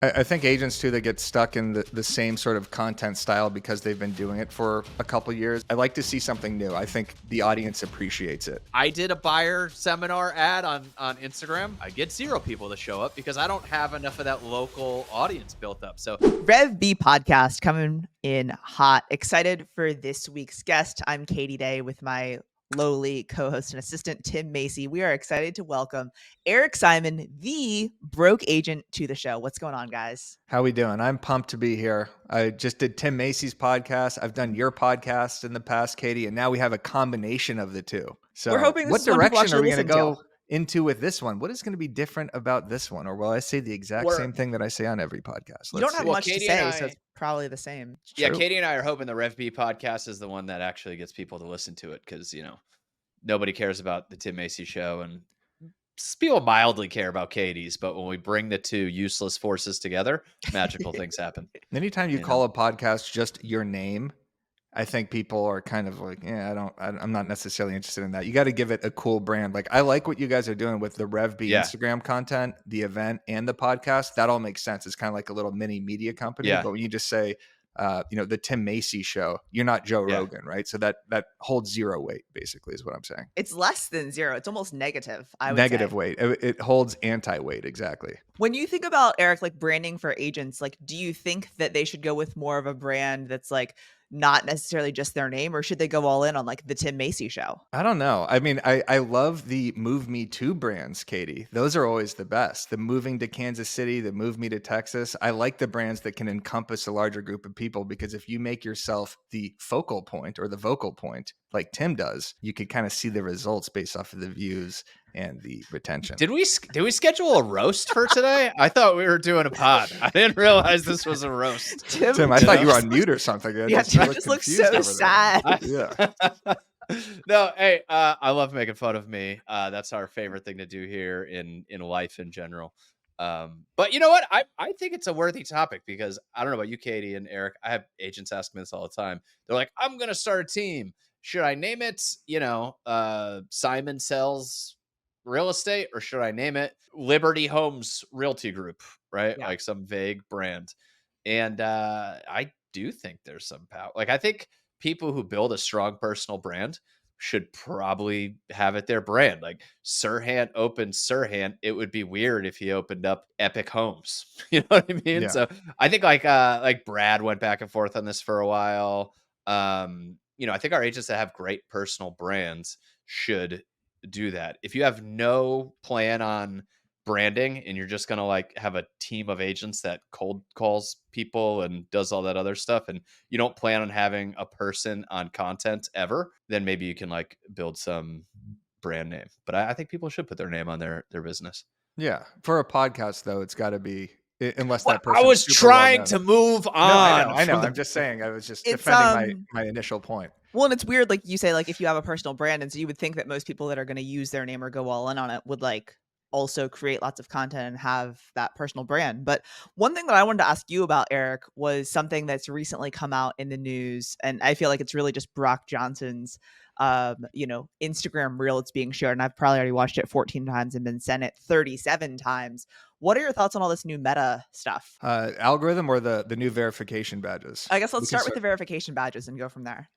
I think agents too that get stuck in the same sort of content style because they've been doing it for a couple years. I like to see something new. I think the audience appreciates it. I did a buyer seminar ad on Instagram. I get 0 people to show up because I don't have enough of that local audience built up. So REVB podcast coming in hot. Excited for this week's guest. I'm Katie Day with my lowly co-host and assistant, Tim Macy. We are excited to welcome Eric Simon, the broke agent, to the show. What's going on, guys? How we doing? I'm pumped to be here. I just did Tim Macy's podcast. I've done your podcast in the past, Katie, and now we have a combination of the two. So we're hoping this what is one people direction are we actually going to listen go into with this one? What is going to be different about this one? Or will I say the exact same thing that I say on every podcast? You don't have much to Katie say, and so it's probably the same. yeah, Katie and I are hoping the REVB podcast is the one that actually gets people to listen to it because, you know, nobody cares about the Tim Macy show and people mildly care about Katie's, but when we bring the two useless forces together, magical things happen. Anytime you call a podcast just your name, I think people are kind of like, I'm not necessarily interested in that. You got to give it a cool brand. Like, I like what you guys are doing with the REVB Instagram content, the event, and the podcast. That all makes sense. It's kind of like a little mini media company. Yeah. But when you just say, the Tim Macy show, you're not Joe Rogan, right? So that holds 0 weight, basically, is what I'm saying. It's less than 0. It's almost negative. I would Negative say. weight. It holds anti-weight, exactly. When you think about, Eric, like branding for agents, like, do you think that they should go with more of a brand that's like not necessarily just their name, or should they go all in on like the Tim Macy show? I don't know. I mean, I love the Move Me To brands, Katie. Those are always the best. The Moving to Kansas City, the Move Me to Texas. I like the brands that can encompass a larger group of people, because if you make yourself the focal point or the vocal point, like Tim does, you could kind of see the results based off of the views and the retention. Did we schedule a roast for today? I thought we were doing a pod. I didn't realize this was a roast. Tim, I thought you were on mute or something. Yeah, Tim just looks so sad. Yeah. No, hey, I love making fun of me. That's our favorite thing to do here in life in general. But you know what? I think it's a worthy topic because I don't know about you, Katie and Eric. I have agents ask me this all the time. They're like, I'm going to start a team. Should I name it, Simon Sells Real Estate, or should I name it Liberty Homes Realty Group, right? Yeah. Like some vague brand. And I do think there's some power. Like, I think people who build a strong personal brand should probably have it their brand. Like, Sirhan opened Sirhan. It would be weird if he opened up Epic Homes. You know what I mean? Yeah. So I think like Brad went back and forth on this for a while. I think our agents that have great personal brands should do that. If you have no plan on branding and you're just going to like have a team of agents that cold calls people and does all that other stuff, and you don't plan on having a person on content ever, then maybe you can like build some brand name. But I think people should put their name on their business. Yeah. For a podcast, though, it's got to be, unless that person. I was trying to move on. No, I know. I'm just saying. I was just defending my initial point. Well, and it's weird, like you say, like if you have a personal brand, and so you would think that most people that are going to use their name or go all in on it would like also create lots of content and have that personal brand. But one thing that I wanted to ask you about, Eric, was something that's recently come out in the news, and I feel like it's really just Brock Johnson's Instagram reel it's being shared, and I've probably already watched it 14 times and been sent it 37 times. What are your thoughts on all this new meta stuff? Algorithm or the new verification badges? I guess let's start with the verification badges and go from there.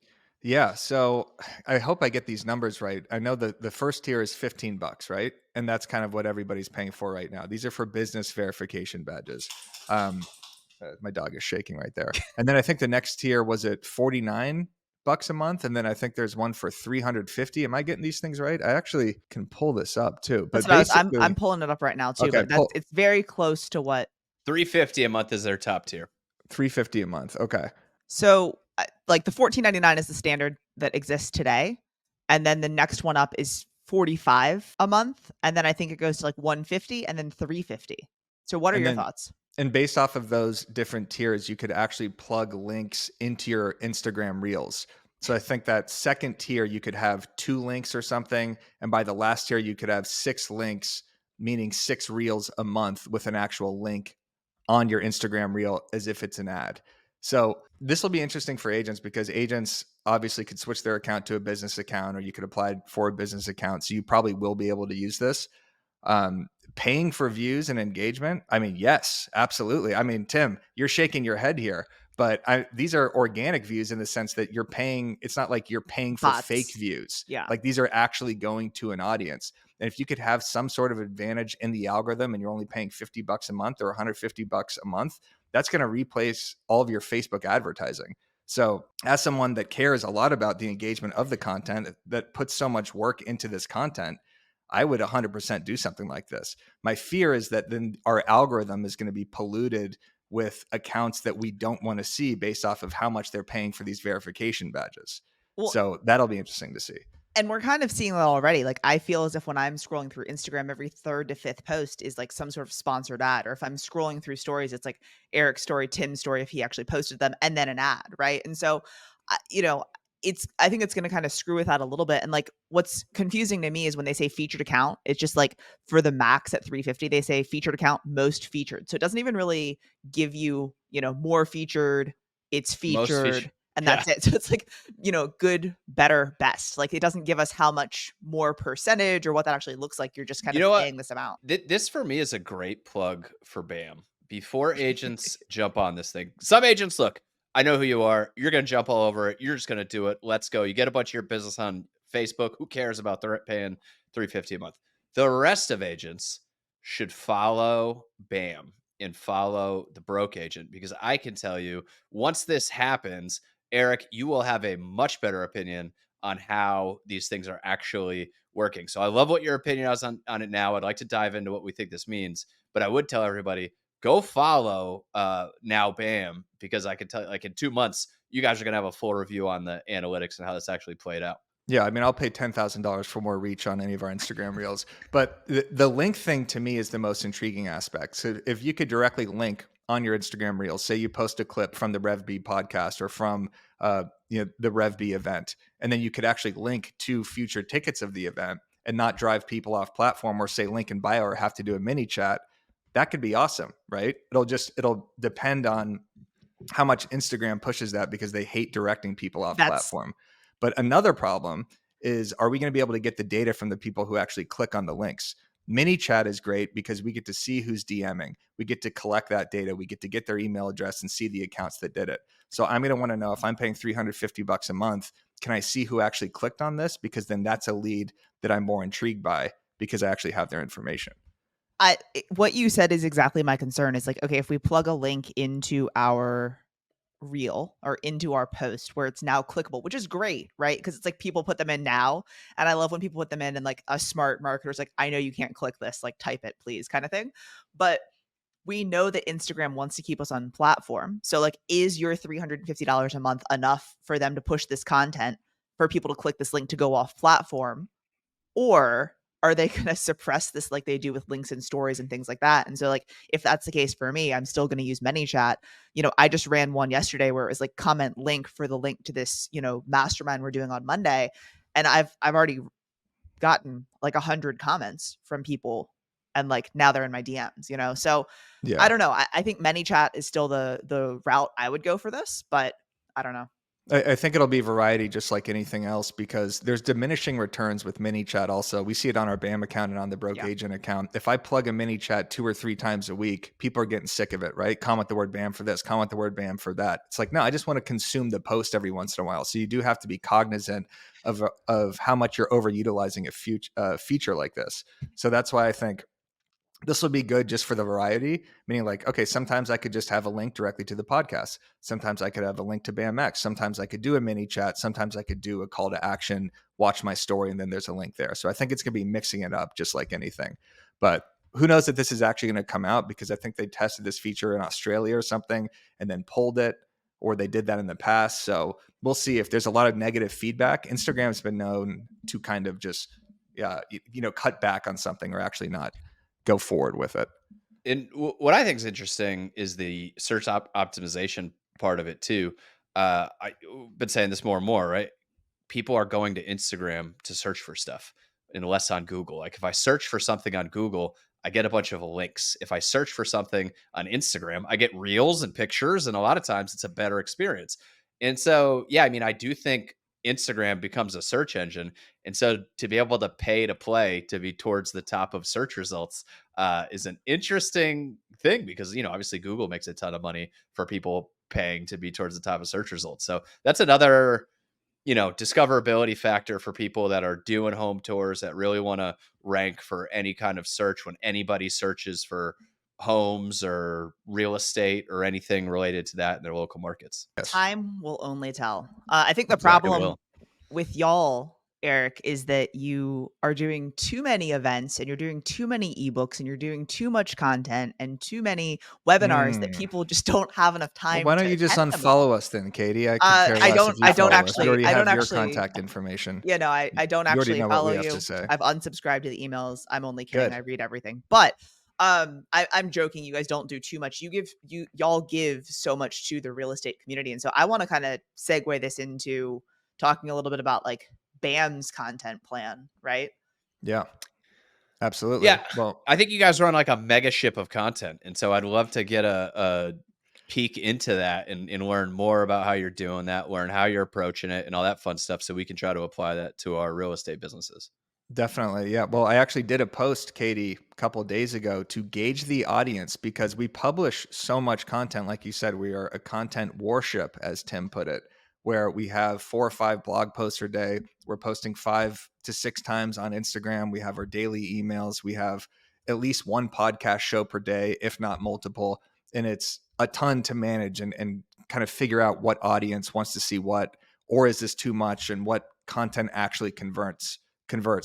Yeah. So I hope I get these numbers right. I know the first tier is $15, right? And that's kind of what everybody's paying for right now. These are for business verification badges. My dog is shaking right there. And then I think the next tier was at $49 a month. And then I think there's one for $350. Am I getting these things right? I actually can pull this up too. But I'm pulling it up right now too. Okay, but it's very close to what $350 a month is their top tier. $350 a month. Okay. So like the $14.99 is the standard that exists today. And then the next one up is $45 a month. And then I think it goes to like $150 and then $350. So what are your thoughts? And based off of those different tiers, you could actually plug links into your Instagram reels. So I think that second tier, you could have 2 links or something. And by the last tier, you could have 6 links, meaning 6 reels a month with an actual link on your Instagram reel as if it's an ad. So this will be interesting for agents because agents obviously could switch their account to a business account, or you could apply for a business account. So you probably will be able to use this. paying for views and engagement, I mean, yes, absolutely. I mean, Tim, you're shaking your head here, but these are organic views in the sense that you're paying. It's not like you're paying for fake Bots. views. Yeah. Like these are actually going to an audience. And if you could have some sort of advantage in the algorithm and you're only paying $50 a month or $150 a month, that's going to replace all of your Facebook advertising. So as someone that cares a lot about the engagement of the content, that puts so much work into this content, I would 100% do something like this. My fear is that then our algorithm is going to be polluted with accounts that we don't want to see based off of how much they're paying for these verification badges. Well, So that'll be interesting to see. and we're kind of seeing that already. Like, I feel as if when I'm scrolling through Instagram, every third to fifth post is like some sort of sponsored ad. Or if I'm scrolling through stories, it's like Eric's story, Tim's story, if he actually posted them, and then an ad, right? And so, you know, I think it's going to kind of screw with that a little bit. And like, what's confusing to me is when they say featured account, it's just like for the max at 350, they say featured account, most featured. So it doesn't even really give you, more featured, it's Most featured, and Yeah. that's it. So it's like, good, better, best. Like, it doesn't give us how much more percentage or what that actually looks like. You're just kind You of know what? paying this amount. This for me is a great plug for BAM. Before agents jump on this thing, some agents, look, I know who you are. You're going to jump all over it. You're just going to do it. Let's go. You get a bunch of your business on Facebook. Who cares about the paying $350 a month? The rest of agents should follow BAM and follow the broke agent, because I can tell you, once this happens, Eric, you will have a much better opinion on how these things are actually working. So I love what your opinion is on it now. I'd like to dive into what we think this means, but I would tell everybody, go follow now BAM, because I can tell you, like, in 2 months, you guys are going to have a full review on the analytics and how this actually played out. Yeah, I mean, I'll pay $10,000 for more reach on any of our Instagram reels. But the link thing to me is the most intriguing aspect. So if you could directly link on your Instagram reels, say you post a clip from the REVB podcast or from the REVB event, and then you could actually link to future tickets of the event and not drive people off platform, or say link in bio or have to do a mini chat, that could be awesome, right? It'll depend on how much Instagram pushes that, because they hate directing people off That's platform. But another problem is, are we going to be able to get the data from the people who actually click on the links? Mini chat is great because we get to see who's DMing. We get to collect that data. We get to get their email address and see the accounts that did it. So I'm going to want to know, if I'm paying $350 a month, can I see who actually clicked on this? Because then that's a lead that I'm more intrigued by, because I actually have their information. what you said is exactly my concern. Is like, okay, if we plug a link into our reel or into our post where it's now clickable, which is great, right? Because it's like people put them in now. And I love when people put them in and like a smart marketer's like, I know you can't click this, like type it, please, kind of thing. But we know that Instagram wants to keep us on platform. So like, is your $350 a month enough for them to push this content for people to click this link to go off platform? Or are they going to suppress this like they do with links and stories and things like that? And so like, if that's the case for me, I'm still going to use ManyChat. I just ran one yesterday where it was like comment link for the link to this, mastermind we're doing on Monday. And I've already gotten like 100 comments from people, and like now they're in my DMs, so Yeah. I don't know. I think ManyChat is still the route I would go for this, but I don't know. I think it'll be variety, just like anything else, because there's diminishing returns with mini chat. Also, we see it on our BAM account and on the broke Yeah. agent account. If I plug a mini chat 2 or 3 times a week, people are getting sick of it, right? Comment the word BAM for this, comment the word BAM for that. It's like, no, I just want to consume the post every once in a while. So you do have to be cognizant of how much you're overutilizing a feature like this. So that's why I think this will be good just for the variety, meaning like, okay, sometimes I could just have a link directly to the podcast. Sometimes I could have a link to BAMX. Sometimes I could do a mini chat. Sometimes I could do a call to action, watch my story, and then there's a link there. So I think it's going to be mixing it up just like anything. But who knows if this is actually going to come out, because I think they tested this feature in Australia or something and then pulled it, or they did that in the past. So we'll see. If there's a lot of negative feedback, Instagram's been known to kind of just, cut back on something or actually not go forward with it. And what I think is interesting is the search optimization part of it too. I've been saying this more and more, right? People are going to Instagram to search for stuff and less on Google. Like, if I search for something on Google, I get a bunch of links. If I search for something on Instagram, I get reels and pictures, and a lot of times it's a better experience. And so, yeah, I mean, I do think Instagram becomes a search engine. And so to be able to pay to play to be towards the top of search results is an interesting thing because, obviously Google makes a ton of money for people paying to be towards the top of search results. So that's another, discoverability factor for people that are doing home tours that really want to rank for any kind of search when anybody searches for homes or real estate or anything related to that in their local markets. Yes. Time will only tell. I think the Exactly problem will. with y'all, Eric, is that you are doing too many events and you're doing too many ebooks and you're doing too much content and too many webinars that Mm. people just don't have enough Well, time why don't to you just attend them all. unfollow us then, Katie? I could care less if you I don't follow us. We already have your actually, contact information. I don't You already actually know what follow we have you. to say. I've unsubscribed to the emails. I'm only kidding. Good. I read everything. But I'm joking. You guys don't do too much. Y'all give so much to the real estate community. And so I want to kind of segue this into talking a little bit about like BAM's content plan, right? Yeah, absolutely. Yeah, Well, I think you guys run like a mega ship of content. And so I'd love to get a peek into that and learn more about how you're doing that, learn how you're approaching it and all that fun stuff so we can try to apply that to our real estate businesses. definitely. Yeah. Well, I actually did a post, Katie, a couple of days ago to gauge the audience because we publish so much content. Like you said, we are a content warship, as Tim put it, where we have 4 or 5 blog posts a day. We're posting 5 to 6 times on Instagram. We have our daily emails. We have at least one podcast show per day, if not multiple. And it's a ton to manage and kind of figure out what audience wants to see what, or is this too much, and what content actually converts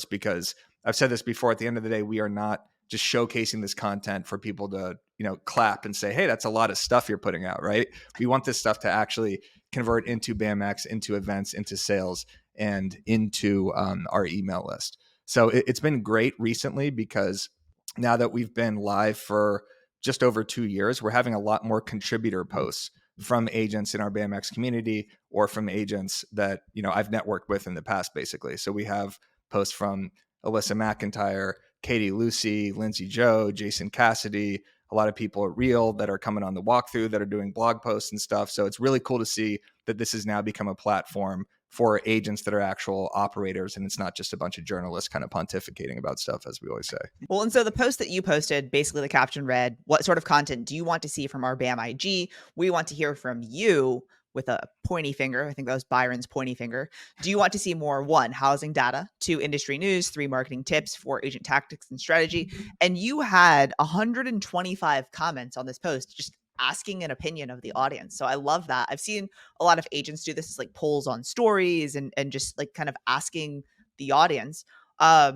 because I've said this before, at the end of the day, we are not just showcasing this content for people to, clap and say, hey, that's a lot of stuff you're putting out, right? We want this stuff to actually convert into BAMX, into events, into sales, and into our email list. So it's been great recently because now that we've been live for just over 2 years, we're having a lot more contributor posts from agents in our BAMX community or from agents that, I've networked with in the past, basically. So we have posts from Alyssa McIntyre, Katie Lucy, Lindsay Joe, Jason Cassidy, a lot of people at Real that are coming on the walkthrough that are doing blog posts and stuff. So it's really cool to see that this has now become a platform for agents that are actual operators, and it's not just a bunch of journalists kind of pontificating about stuff, as we always say. Well, and so the post that you posted, basically the caption read, what sort of content do you want to see from our BAM IG? We want to hear from you, with a pointy finger. I think that was Byron's pointy finger. Do you want to see more? 1, housing data, 2, industry news, 3, marketing tips, 4, agent tactics and strategy. And you had 125 comments on this post, just asking an opinion of the audience. So I love that. I've seen a lot of agents do this as like polls on stories and just like kind of asking the audience. I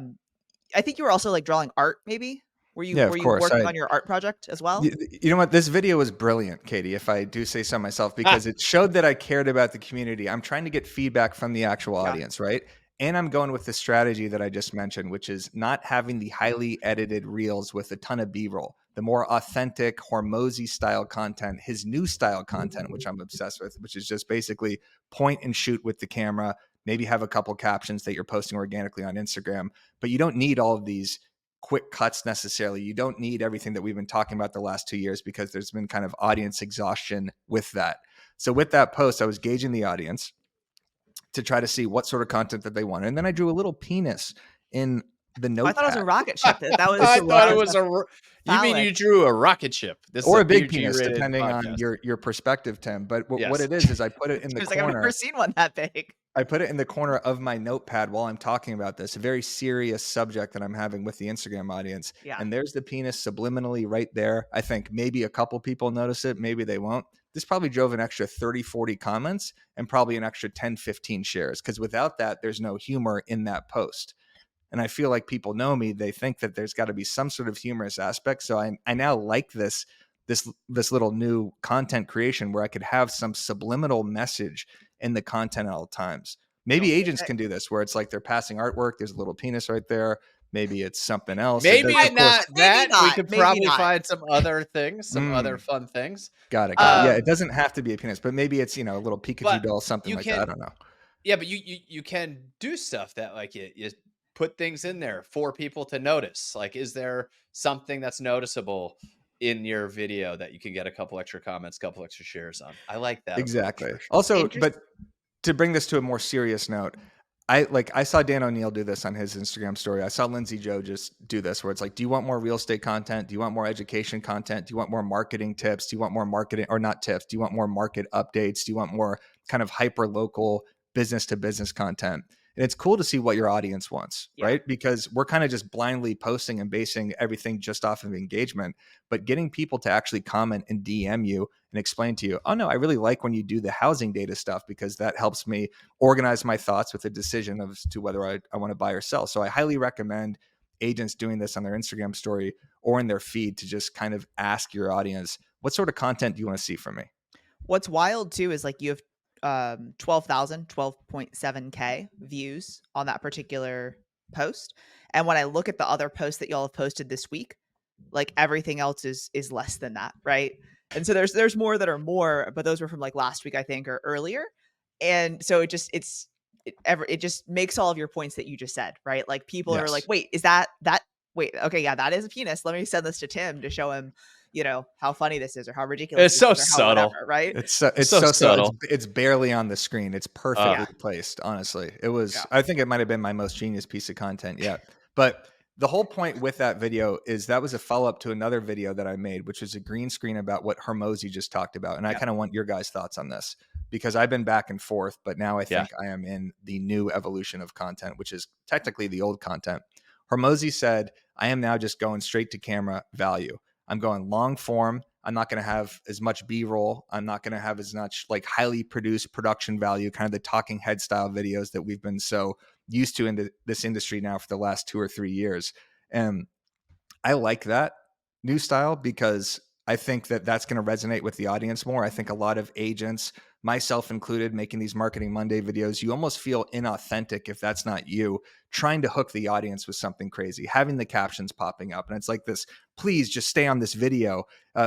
think you were also like drawing art, maybe. Yeah, Were of you course. working on your art project as well? You know what? This video was brilliant, Katie, if I do say so myself, because it showed that I cared about the community. I'm trying to get feedback from the actual audience, right? And I'm going with the strategy that I just mentioned, which is not having the highly edited reels with a ton of B-roll. The more authentic Hormozy style content, his new style content, which I'm obsessed with, which is just basically point and shoot with the camera, maybe have a couple captions that you're posting organically on Instagram, but you don't need all of these quick cuts necessarily. You don't need everything that we've been talking about the last 2 years because there's been kind of audience exhaustion with that. So with that post, I was gauging the audience to try to see what sort of content that they wanted. And then I drew a little penis in the notepad. I thought it was a rocket ship. That was. I thought it was you mean phallic. you drew a rocket ship? This or is a big PG penis, rated depending on podcast. your perspective, Tim. But what Yes. it is I put it in the Like, I've corner. never seen one that big. I put it in the corner of my notepad while I'm talking about this, a very serious subject that I'm having with the Instagram audience. Yeah. And there's the penis subliminally right there. I think maybe a couple people notice it. Maybe they won't. This probably drove an extra 30, 40 comments and probably an extra 10, 15 shares. Because without that, there's no humor in that post. And I feel like people know me. They think that there's got to be some sort of humorous aspect. So I now like this little new content creation where I could have some subliminal message in the content at all times. Maybe agents can do this where it's like they're passing artwork. There's a little penis right there. Maybe it's something else. Maybe Of not course, that. Maybe We not. could Maybe probably not. find some other things, some other fun things. got it. Yeah, it doesn't have to be a penis, but maybe it's, a little Pikachu but doll, something you like can- that. I don't know. Yeah, but you can do stuff that like you put things in there for people to notice. Like, is there something that's noticeable in your video that you can get a couple extra comments, couple extra shares on? I like that approach, Exactly. for sure. Also, but to bring this to a more serious note, I saw Dan O'Neill do this on his Instagram story. I saw Lindsay Joe just do this, where it's like, do you want more real estate content? Do you want more education content? Do you want more marketing tips? Do you want more marketing, or not tips? Do you want more market updates? Do you want more kind of hyper local business to business content? And it's cool to see what your audience wants, Yeah. right? Because we're kind of just blindly posting and basing everything just off of engagement, but getting people to actually comment and DM you and explain to you, oh no, I really like when you do the housing data stuff, because that helps me organize my thoughts with a decision as to whether I want to buy or sell. So I highly recommend agents doing this on their Instagram story or in their feed, to just kind of ask your audience, what sort of content do you want to see from me? What's wild too is like you have 12.7K views on that particular post. And when I look at the other posts that y'all have posted this week, like everything else is less than that, right? And so there's more that are more, but those were from like last week, I think, or earlier. And so it just makes all of your points that you just said, right? Like people are like, Yes. wait, is that wait, okay, yeah, that is a penis. Let me send this to Tim to show him, how funny this is, or how ridiculous It's this so is, or how whatever, subtle. right? It's So so subtle. subtle. It's barely on the screen. It's Uh, perfectly Yeah. placed. Honestly, it Yeah. was. I think it might have been my most genius piece of content yet. But the whole point with that video is that was a follow up to another video that I made, which was a green screen about what Hermosi just talked about. And I Yeah. kind of want your guys' thoughts on this, because I've been back and forth, but now I Yeah. think I am in the new evolution of content, which is technically the old content. Hermosi said, I am now just going straight to camera value. I'm going long form. I'm not going to have as much B-roll. I'm not going to have as much like highly produced production value, kind of the talking head style videos that we've been so used to in this industry now for the last 2 or 3 years. And I like that new style, because I think that that's going to resonate with the audience more. I think a lot of agents, myself included, making these Marketing Monday videos, you almost feel inauthentic if that's not you trying to hook the audience with something crazy, having the captions popping up. And it's like this, please just stay on this video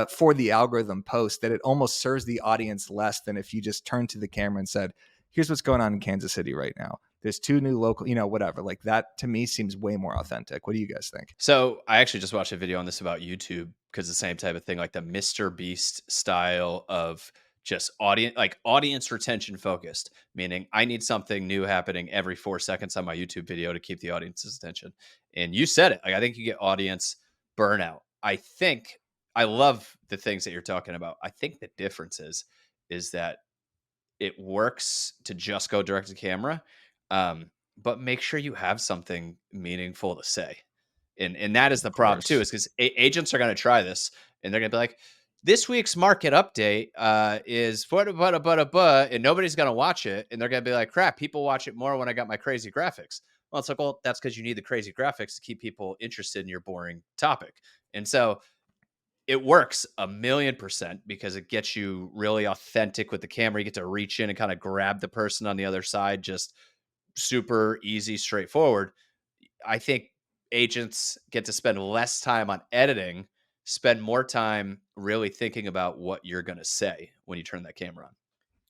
for the algorithm post, that it almost serves the audience less than if you just turned to the camera and said, here's what's going on in Kansas City right now. There's 2 new local, whatever. Like that to me seems way more authentic. What do you guys think? So I actually just watched a video on this about YouTube, because the same type of thing, like the Mr. Beast style of just audience retention focused, meaning I need something new happening every 4 seconds on my YouTube video to keep the audience's attention. And you said it. Like, I think you get audience burnout. I love the things that you're talking about. I think the difference is that it works to just go direct to camera, but make sure you have something meaningful to say. And that is the Of problem too, course. is because agents are going to try this, and they're going to be like, this week's market update is and nobody's going to watch it, and they're going to be like, crap, people watch it more when I got my crazy graphics. Well, it's like, well, that's because you need the crazy graphics to keep people interested in your boring topic. And so it works 1,000,000% because it gets you really authentic with the camera. You get to reach in and kind of grab the person on the other side, just super easy, straightforward. I think agents get to spend less time on editing, spend more time really thinking about what you're going to say when you turn that camera on.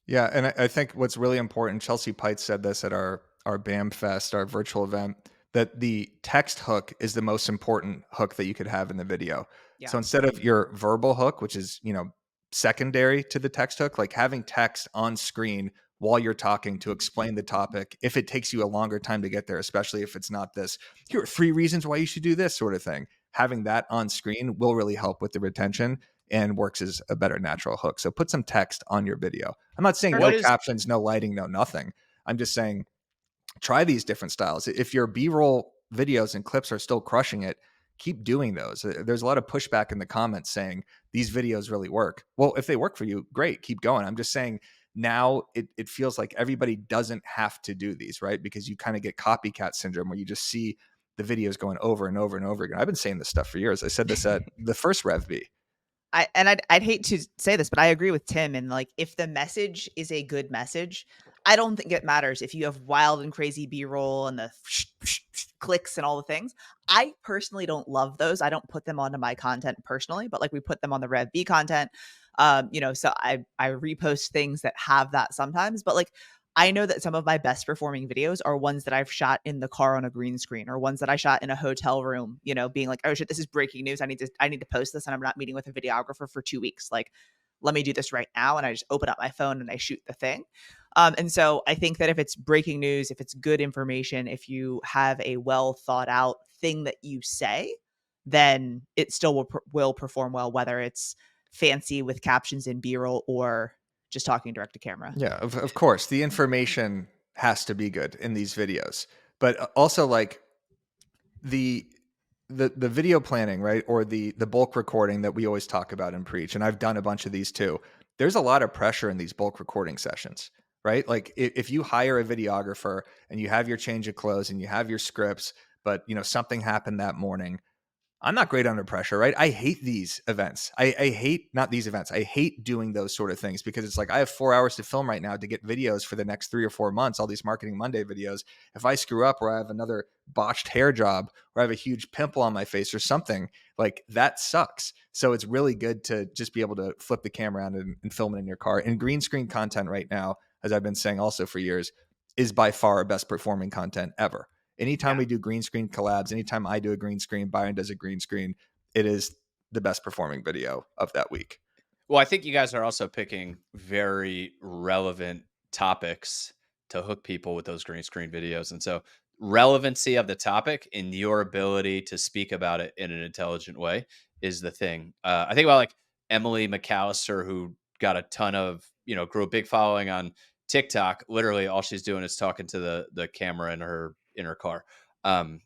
Yeah, and I think what's really important, Chelsea Pites said this at our BAM Fest, our virtual event, that the text hook is the most important hook that you could have in the video. Yeah. So instead of your verbal hook, which is, secondary to the text hook, like having text on screen while you're talking to explain the topic, if it takes you a longer time to get there, especially if it's not this, here are 3 reasons why you should do this sort of thing. Having that on screen will really help with the retention and works as a better natural hook. So put some text on your video. I'm not saying no What is captions, no lighting, no nothing. I'm just saying try these different styles. If your B-roll videos and clips are still crushing it, keep doing those. There's a lot of pushback in the comments saying these videos really work. Well, if they work for you, great, keep going. I'm just saying now it feels like everybody doesn't have to do these, right? Because you kind of get copycat syndrome where you just see the videos going over and over and over again. I've been saying this stuff for years. I said this at the first REVB. I'd hate to say this, but I agree with Tim. And like, if the message is a good message, I don't think it matters if you have wild and crazy B-roll and the clicks and all the things. I personally don't love those. I don't put them onto my content personally, but like we put them on the RevB content. So I repost things that have that sometimes, but like I know that some of my best performing videos are ones that I've shot in the car on a green screen, or ones that I shot in a hotel room, being like, oh shit, this is breaking news. I need to post this, and I'm not meeting with a videographer for 2 weeks. Like, let me do this right now. And I just open up my phone and I shoot the thing. And so I think that if it's breaking news, if it's good information, if you have a well thought out thing that you say, then it still will perform well, whether it's fancy with captions and B-roll or just talking direct to camera. Yeah, of course, the information has to be good in these videos, but also like the the video planning, right? Or the bulk recording that we always talk about and preach, and I've done a bunch of these too. There's a lot of pressure in these bulk recording sessions, right? Like if you hire a videographer and you have your change of clothes and you have your scripts, but something happened that morning, I'm not great under pressure, right? I hate these events. I hate not these events. I hate doing those sort of things because it's like I have 4 hours to film right now to get videos for the next 3 or 4 months, all these Marketing Monday videos. If I screw up or I have another botched hair job or I have a huge pimple on my face or something, like that sucks. So it's really good to just be able to flip the camera around and film it in your car. And green screen content right now, as I've been saying also for years, is by far our best performing content ever. Anytime Yeah. we do green screen collabs, anytime I do a green screen, Byron does a green screen, it is the best performing video of that week. Well, I think you guys are also picking very relevant topics to hook people with those green screen videos. And so, relevancy of the topic and your ability to speak about it in an intelligent way is the thing. I think about like Emily McAllister, who got a ton of, grew a big following on TikTok. Literally, all she's doing is talking to the camera in her car. Um,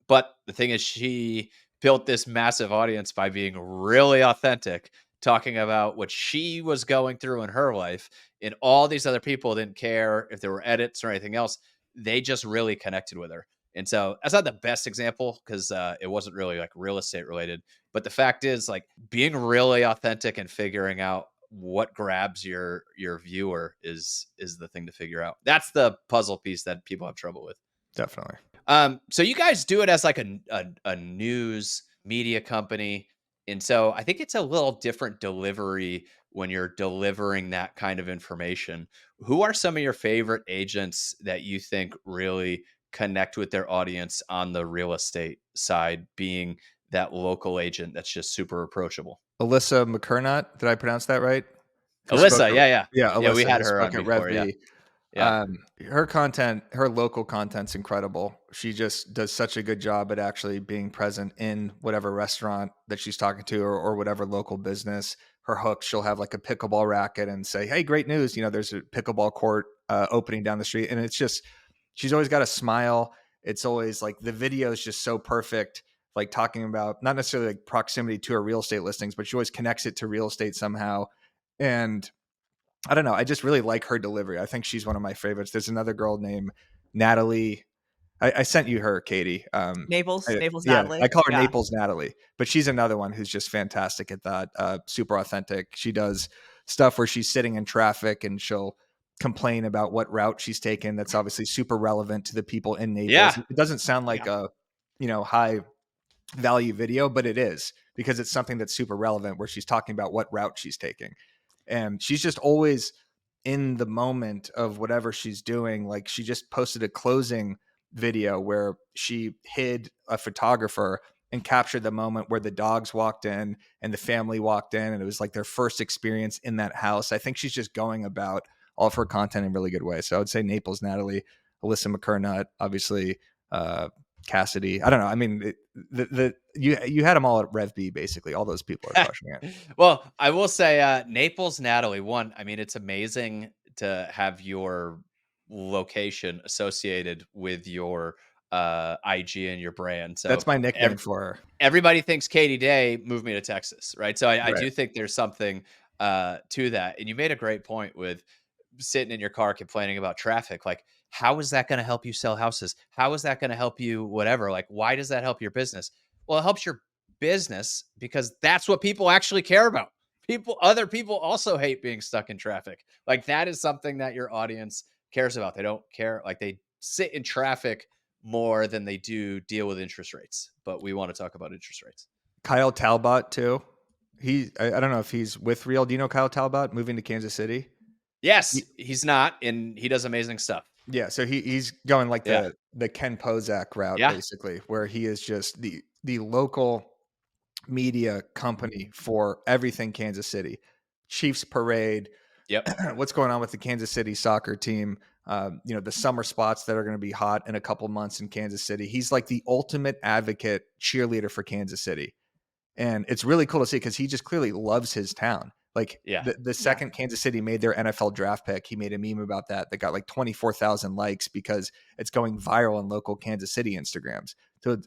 but the thing is, she built this massive audience by being really authentic, talking about what she was going through in her life, and all these other people didn't care if there were edits or anything else. They just really connected with her. And so that's not the best example because it wasn't really like real estate related. But the fact is, like, being really authentic and figuring out what grabs your viewer is the thing to figure out. That's the puzzle piece that people have trouble with. Definitely. So you guys do it as like a news media company. And so I think it's a little different delivery when you're delivering that kind of information. Who are some of your favorite agents that you think really connect with their audience on the real estate side, being that local agent that's just super approachable? Alyssa McCurnott, did I pronounce that right? Who spoke Alyssa, at, yeah. yeah, Yeah, we Alyssa, had who her spoke on at before. Yeah. REVB. Yeah. Her content, her local content's incredible. She just does such a good job at actually being present in whatever restaurant that she's talking to or whatever local business. Her hook, she'll have like a pickleball racket and say, "Hey, great news! There's a pickleball court opening down the street," and it's just she's always got a smile. It's always like the video is just so perfect. Like talking about not necessarily like proximity to her real estate listings, but she always connects it to real estate somehow. And I don't know. I just really like her delivery. I think she's one of my favorites. There's another girl named Natalie. I sent you her, Katie. Naples Yeah, I Natalie. call her Yeah. Naples Natalie, but she's another one who's just fantastic at that. Super authentic. She does stuff where she's sitting in traffic and she'll complain about what route she's taken. That's obviously super relevant to the people in Naples. Yeah. It doesn't sound like Yeah. a high value video, but it is because it's something that's super relevant where she's talking about what route she's taking. And she's just always in the moment of whatever she's doing. Like she just posted a closing video where she hid a photographer and captured the moment where the dogs walked in and the family walked in and it was like their first experience in that house. I think she's just going about all of her content in a really good way. So I would say Naples Natalie, Alyssa McCurnott, obviously Cassidy. I don't know. I mean, you had them all at RevB basically. All those people are crushing it. Well, I will say Naples Natalie, one, I mean, it's amazing to have your location associated with your IG and your brand. So That's my nickname for her. everybody thinks Katie Day moved me to Texas, right? So I Right. do think there's something to that. And you made a great point with sitting in your car complaining about traffic. Like, how is that going to help you sell houses? How is that going to help you whatever? Like, why does that help your business? Well, it helps your business because that's what people actually care about. Other people also hate being stuck in traffic. Like, that is something that your audience cares about. They don't care. Like, they sit in traffic more than they do deal with interest rates. But we want to talk about interest rates. Kyle Talbot too. I don't know if he's with Real. Do you know Kyle Talbot moving to Kansas City? Yes, he's not, and he does amazing stuff. Yeah, so he's going like Yeah. the Ken Pozak route Yeah. basically, where he is just the local media company for everything Kansas City. Chiefs parade, Yep. what's going on with the Kansas City soccer team. The summer spots that are going to be hot in a couple months in Kansas City. He's like the ultimate advocate cheerleader for Kansas City. And it's really cool to see because he just clearly loves his town. Like Yeah. the Yeah. second Kansas City made their NFL draft pick, he made a meme about that got like 24,000 likes because it's going viral on local Kansas City Instagrams. So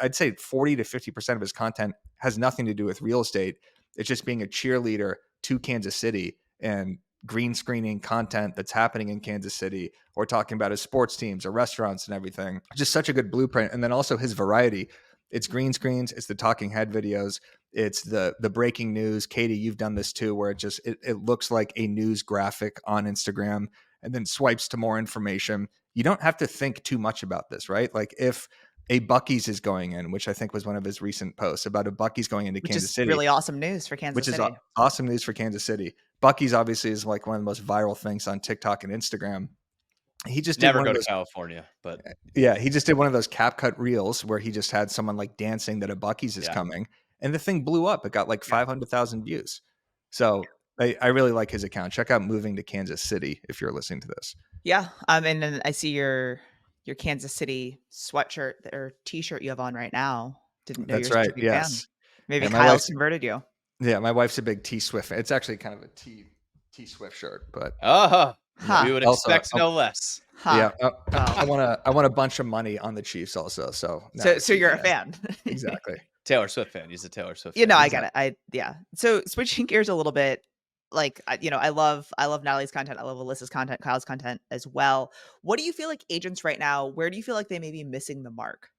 I'd say 40 to 50% of his content has nothing to do with real estate. It's just being a cheerleader to Kansas City and green screening content that's happening in Kansas City, or talking about his sports teams or restaurants and everything. Just such a good blueprint. And then also his variety. It's green screens, it's the talking head videos, it's the breaking news. Katie, you've done this too, where it looks like a news graphic on Instagram and then swipes to more information. You don't have to think too much about this, right? Like if a Bucky's is going in, which I think was one of his recent posts about a Bucky's going into Which Kansas is City, really awesome news for Kansas which is City. awesome news for Kansas City. Bucky's obviously is like one of the most viral things on TikTok and Instagram. He just did Never one go of to those. California, but Yeah, he just did one of those CapCut reels where he just had someone like dancing that a Bucky's is yeah. coming, and the thing blew up. It got like Yeah. 500,000 views. So I really like his account. Check out Moving to Kansas City if you're listening to this. Yeah. And then I see your Kansas City sweatshirt or t-shirt you have on right now. Didn't know you're That's such right. a big fan. Yes. Maybe Yeah, my Kyle's wife's converted you. my wife's a big T Swift fan. It's actually kind of a T Swift shirt, but Oh, Huh. we would also expect no less. Huh. yeah, I Well, want a bunch of money on the Chiefs also. So now so I see you're a why. fan. Exactly. Taylor Swift fan. He's a Taylor Swift You fan. know, I get Exactly. it. Yeah. So switching gears a little bit, like I love Natalie's content. I love Alyssa's content, Kyle's content as well. What do you feel like agents right now? Where do you feel like they may be missing the mark?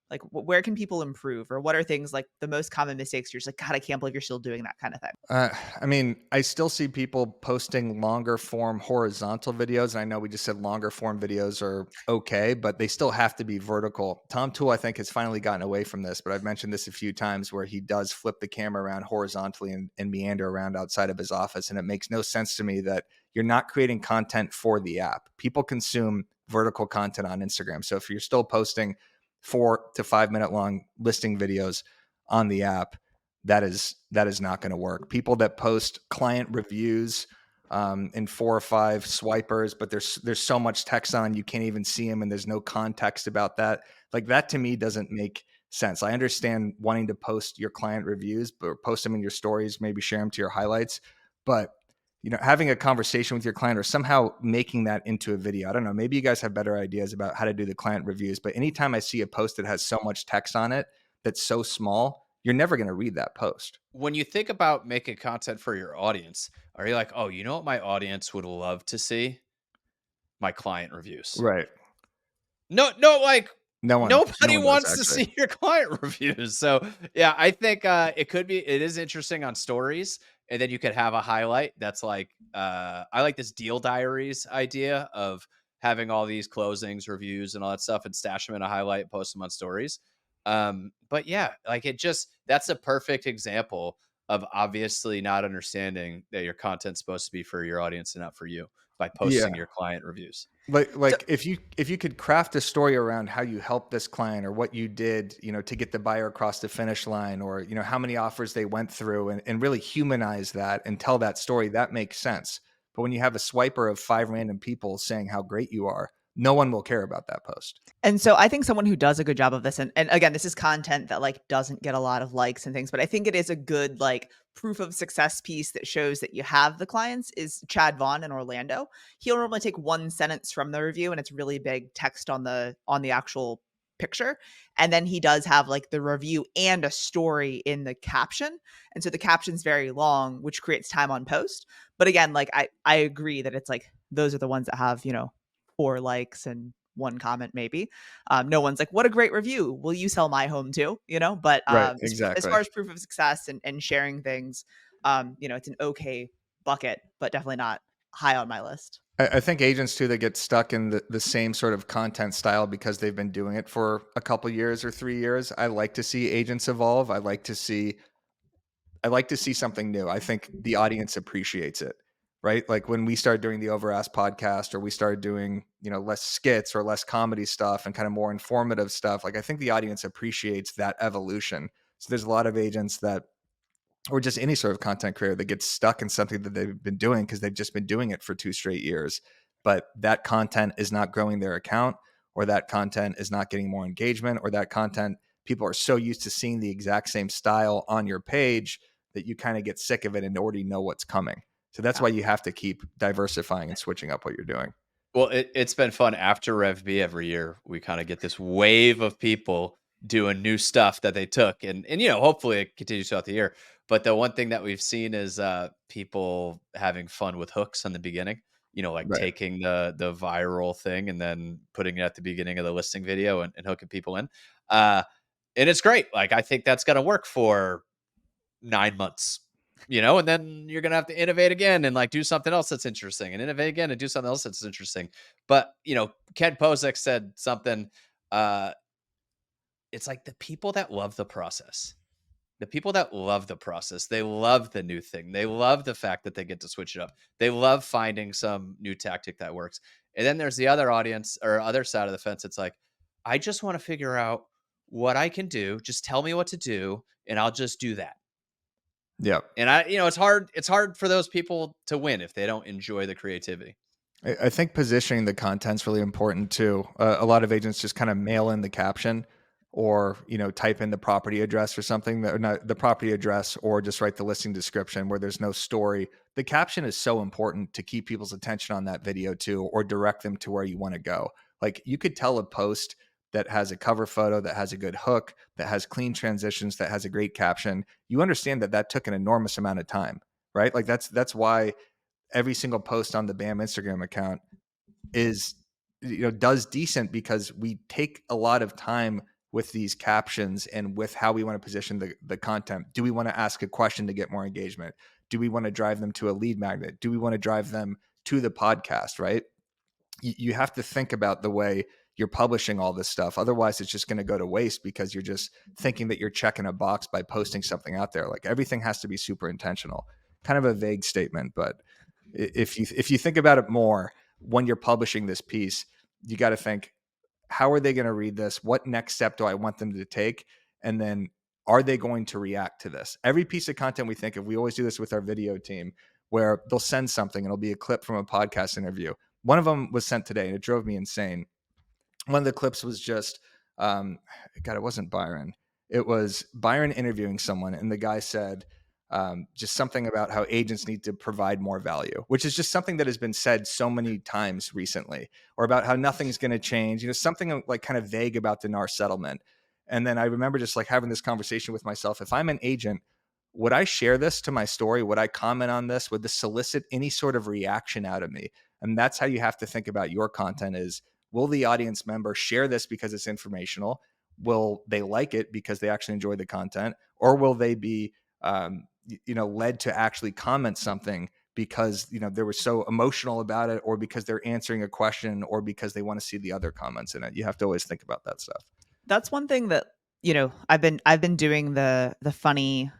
Like, where can people improve, or what are things like the most common mistakes? You're just like, God, I can't believe you're still doing that kind of thing. I mean, I still see people posting longer form horizontal videos. And I know we just said longer form videos are okay, but they still have to be vertical. Tom Tool, I think, has finally gotten away from this, but I've mentioned this a few times where he does flip the camera around horizontally and meander around outside of his office. And it makes no sense to me that you're not creating content for the app. People consume vertical content on Instagram. So if you're still posting 4 to 5 minute long listing videos on the app, that is not going to work. People that post client reviews in 4 or 5 swipers, but there's so much text on you can't even see them, and there's no context about that. Like that to me doesn't make sense. I understand wanting to post your client reviews, but post them in your stories, maybe share them to your highlights, but having a conversation with your client or somehow making that into a video. I don't know. Maybe you guys have better ideas about how to do the client reviews, but anytime I see a post that has so much text on it that's so small, you're never going to read that post. When you think about making content for your audience, are you like, oh, you know what my audience would love to see? My client reviews. Right. No, like No one nobody does wants to actually. see your client reviews. So yeah, I think it is interesting on stories. And then you could have a highlight that's like, I like this deal diaries idea of having all these closings, reviews, and all that stuff and stash them in a highlight, post them on stories. But yeah, like that's a perfect example of obviously not understanding that your content's supposed to be for your audience and not for you by Yeah. posting your client reviews. Like if you could craft a story around how you helped this client or what you did, to get the buyer across the finish line, or, how many offers they went through, and really humanize that and tell that story, that makes sense. But when you have a swiper of 5 random people saying how great you are, no one will care about that post. And so I think someone who does a good job of this, and again, this is content that like doesn't get a lot of likes and things, but I think it is a good like proof of success piece that shows that you have the clients, is Chad Vaughn in Orlando. He'll normally take one sentence from the review and it's really big text on the actual picture. And then he does have like the review and a story in the caption. And so the caption's very long, which creates time on post. But again, like I agree that it's like those are the ones that have, 4 likes and 1 comment maybe. No one's like, what a great review. Will you sell my home too? But Right. as Exactly. far as proof of success and sharing things, it's an okay bucket, but definitely not high on my list. I think agents too that get stuck in the same sort of content style because they've been doing it for a couple years or 3 years. I like to see agents evolve. I like to see something new. I think the audience appreciates it, right? Like when we started doing the Overask podcast, or we started doing, less skits or less comedy stuff and kind of more informative stuff. Like I think the audience appreciates that evolution. So there's a lot of agents that or just any sort of content creator that gets stuck in something that they've been doing because they've just been doing it for 2 straight years. But that content is not growing their account, or that content is not getting more engagement, or that content, people are so used to seeing the exact same style on your page that you kind of get sick of it and already know what's coming. So that's Yeah. why you have to keep diversifying and switching up what you're doing. Well, it's been fun after RevB every year. We kind of get this wave of people doing new stuff that they took, and hopefully it continues throughout the year. But the one thing that we've seen is people having fun with hooks in the beginning. Like Right. taking the viral thing and then putting it at the beginning of the listing video and hooking people in. Uh, and it's great. Like I think that's gonna work for 9 months, and then you're gonna have to innovate again and like do something else that's interesting and innovate again and do something else that's interesting. But Ken Posick said something. Uh, it's like the people that love the process. The people that love the process, they love the new thing. They love the fact that they get to switch it up. They love finding some new tactic that works. And then there's the other audience or other side of the fence. It's like, I just want to figure out what I can do. Just tell me what to do, and I'll just do that. Yeah. And it's hard for those people to win if they don't enjoy the creativity. I think positioning the content's really important too. A lot of agents just kind of mail in the caption, or type in the property address or something, or not the property address, or just write the listing description where there's no story. The caption is so important to keep people's attention on that video too, or direct them to where you want to go. Like you could tell a post that has a cover photo, that has a good hook, that has clean transitions, that has a great caption. You understand that that took an enormous amount of time, right? Like that's why every single post on the BAM Instagram account is does decent, because we take a lot of time with these captions and with how we want to position the content. Do we want to ask a question to get more engagement? Do we want to drive them to a lead magnet? Do we want to drive them to the podcast, right? You have to think about the way you're publishing all this stuff. Otherwise, it's just going to go to waste because you're just thinking that you're checking a box by posting something out there. Like everything has to be super intentional. Kind of a vague statement, but if you think about it more, when you're publishing this piece, you got to think, how are they going to read this? What next step do I want them to take? And then are they going to react to this? Every piece of content we think of, we always do this with our video team, where they'll send something and it'll be a clip from a podcast interview. One of them was sent today and it drove me insane. One of the clips was just, God, it wasn't Byron. It was Byron interviewing someone, and the guy said just something about how agents need to provide more value, which is just something that has been said so many times recently, or about how nothing's going to change, something like kind of vague about the NAR settlement. And then I remember just like having this conversation with myself. If I'm an agent, would I share this to my story? Would I comment on this? Would this solicit any sort of reaction out of me? And that's how you have to think about your content is, will the audience member share this because it's informational? Will they like it because they actually enjoy the content? Or will they be, led to actually comment something because, they were so emotional about it, or because they're answering a question, or because they want to see the other comments in it? You have to always think about that stuff. That's one thing that, I've been doing the funny,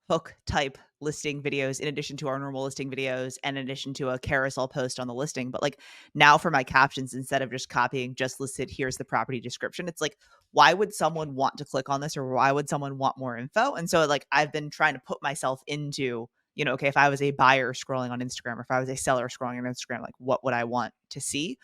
hook type listing videos in addition to our normal listing videos and in addition to a carousel post on the listing. But like now for my captions, instead of just copying just listed, here's the property description, it's like, why would someone want to click on this, or why would someone want more info? And so like I've been trying to put myself into, okay, if I was a buyer scrolling on Instagram, or if I was a seller scrolling on Instagram, like what would I want to see?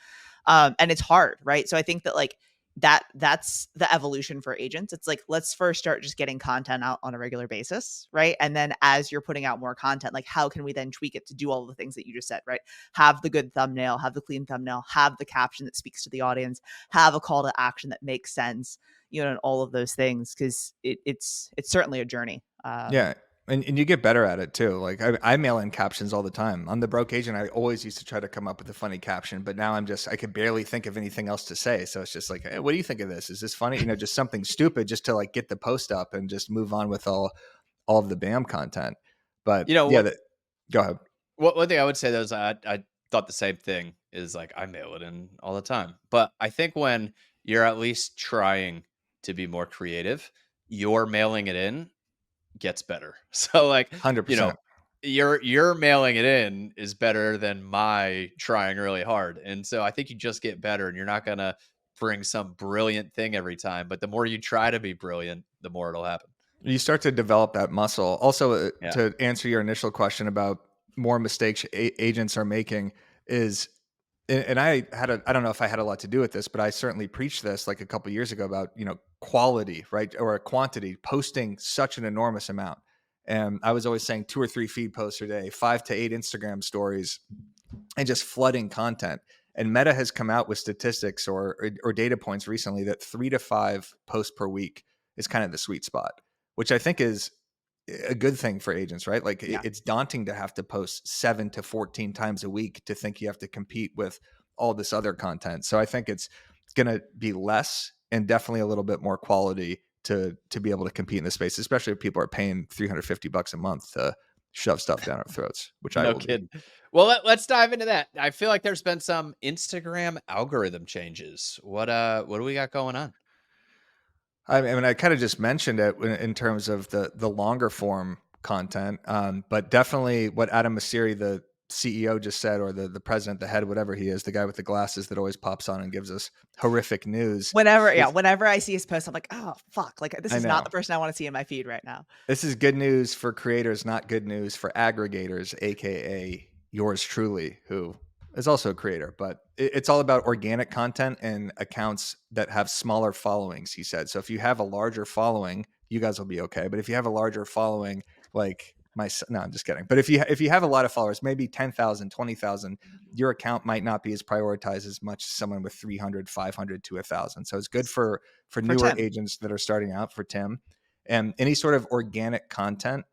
And it's hard, right? So I think that like that's the evolution for agents. It's like, let's first start just getting content out on a regular basis, right? And then as you're putting out more content, like how can we then tweak it to do all the things that you just said, right? Have the good thumbnail, have the clean thumbnail, have the caption that speaks to the audience, have a call to action that makes sense, and all of those things, because it's certainly a journey. Yeah. And you get better at it too. Like I mail in captions all the time. On the broke agent, I always used to try to come up with a funny caption, but now I could barely think of anything else to say. So it's just like, hey, what do you think of this? Is this funny? Just something stupid, just to like get the post up and just move on with all of the BAM content. But yeah, go ahead. One thing I would say though is I thought the same thing, is like I mail it in all the time. But I think when you're at least trying to be more creative, your mailing it in gets better. So like 100%. your mailing it in is better than my trying really hard. And so I think you just get better, and you're not gonna bring some brilliant thing every time. But the more you try to be brilliant, the more it'll happen. You start to develop that muscle. Also, Yeah. to answer your initial question about more mistakes agents are making is, and I don't know if I had a lot to do with this, but I certainly preached this like a couple years ago about, quality, right? Or quantity, posting such an enormous amount. And I was always saying 2 or 3 feed posts a day, 5 to 8 Instagram stories, and just flooding content. And Meta has come out with statistics or data points recently that 3 to 5 posts per week is kind of the sweet spot, which I think is a good thing for agents, right? Like Yeah. it's daunting to have to post 7 to 14 times a week to think you have to compete with all this other content. So I think it's going to be less and definitely a little bit more quality to be able to compete in this space, especially if people are paying $350 a month to shove stuff down our throats, which I No will be. kidding. Well, let's dive into that. I feel like there's been some Instagram algorithm changes. What do we got going on? I mean, I kind of just mentioned it in terms of the longer form content, but definitely what Adam Mosseri, the CEO, just said, or the president, the head, whatever he is, the guy with the glasses that always pops on and gives us horrific news. Whenever I see his post, I'm like, oh fuck, like this I is not know. the person I want to see in my feed right now. This is good news for creators, not good news for aggregators, aka yours truly, who is also a creator. But it's all about organic content and accounts that have smaller followings, he said. So if you have a larger following, you guys will be okay. But if you have a larger following, like no, I'm just kidding. But if you have a lot of followers, maybe 10,000, 20,000, your account might not be as prioritized as much as someone with 300, 500 to 1,000. So it's good for For newer Tim. agents that are starting out, for Tim. And any sort of organic content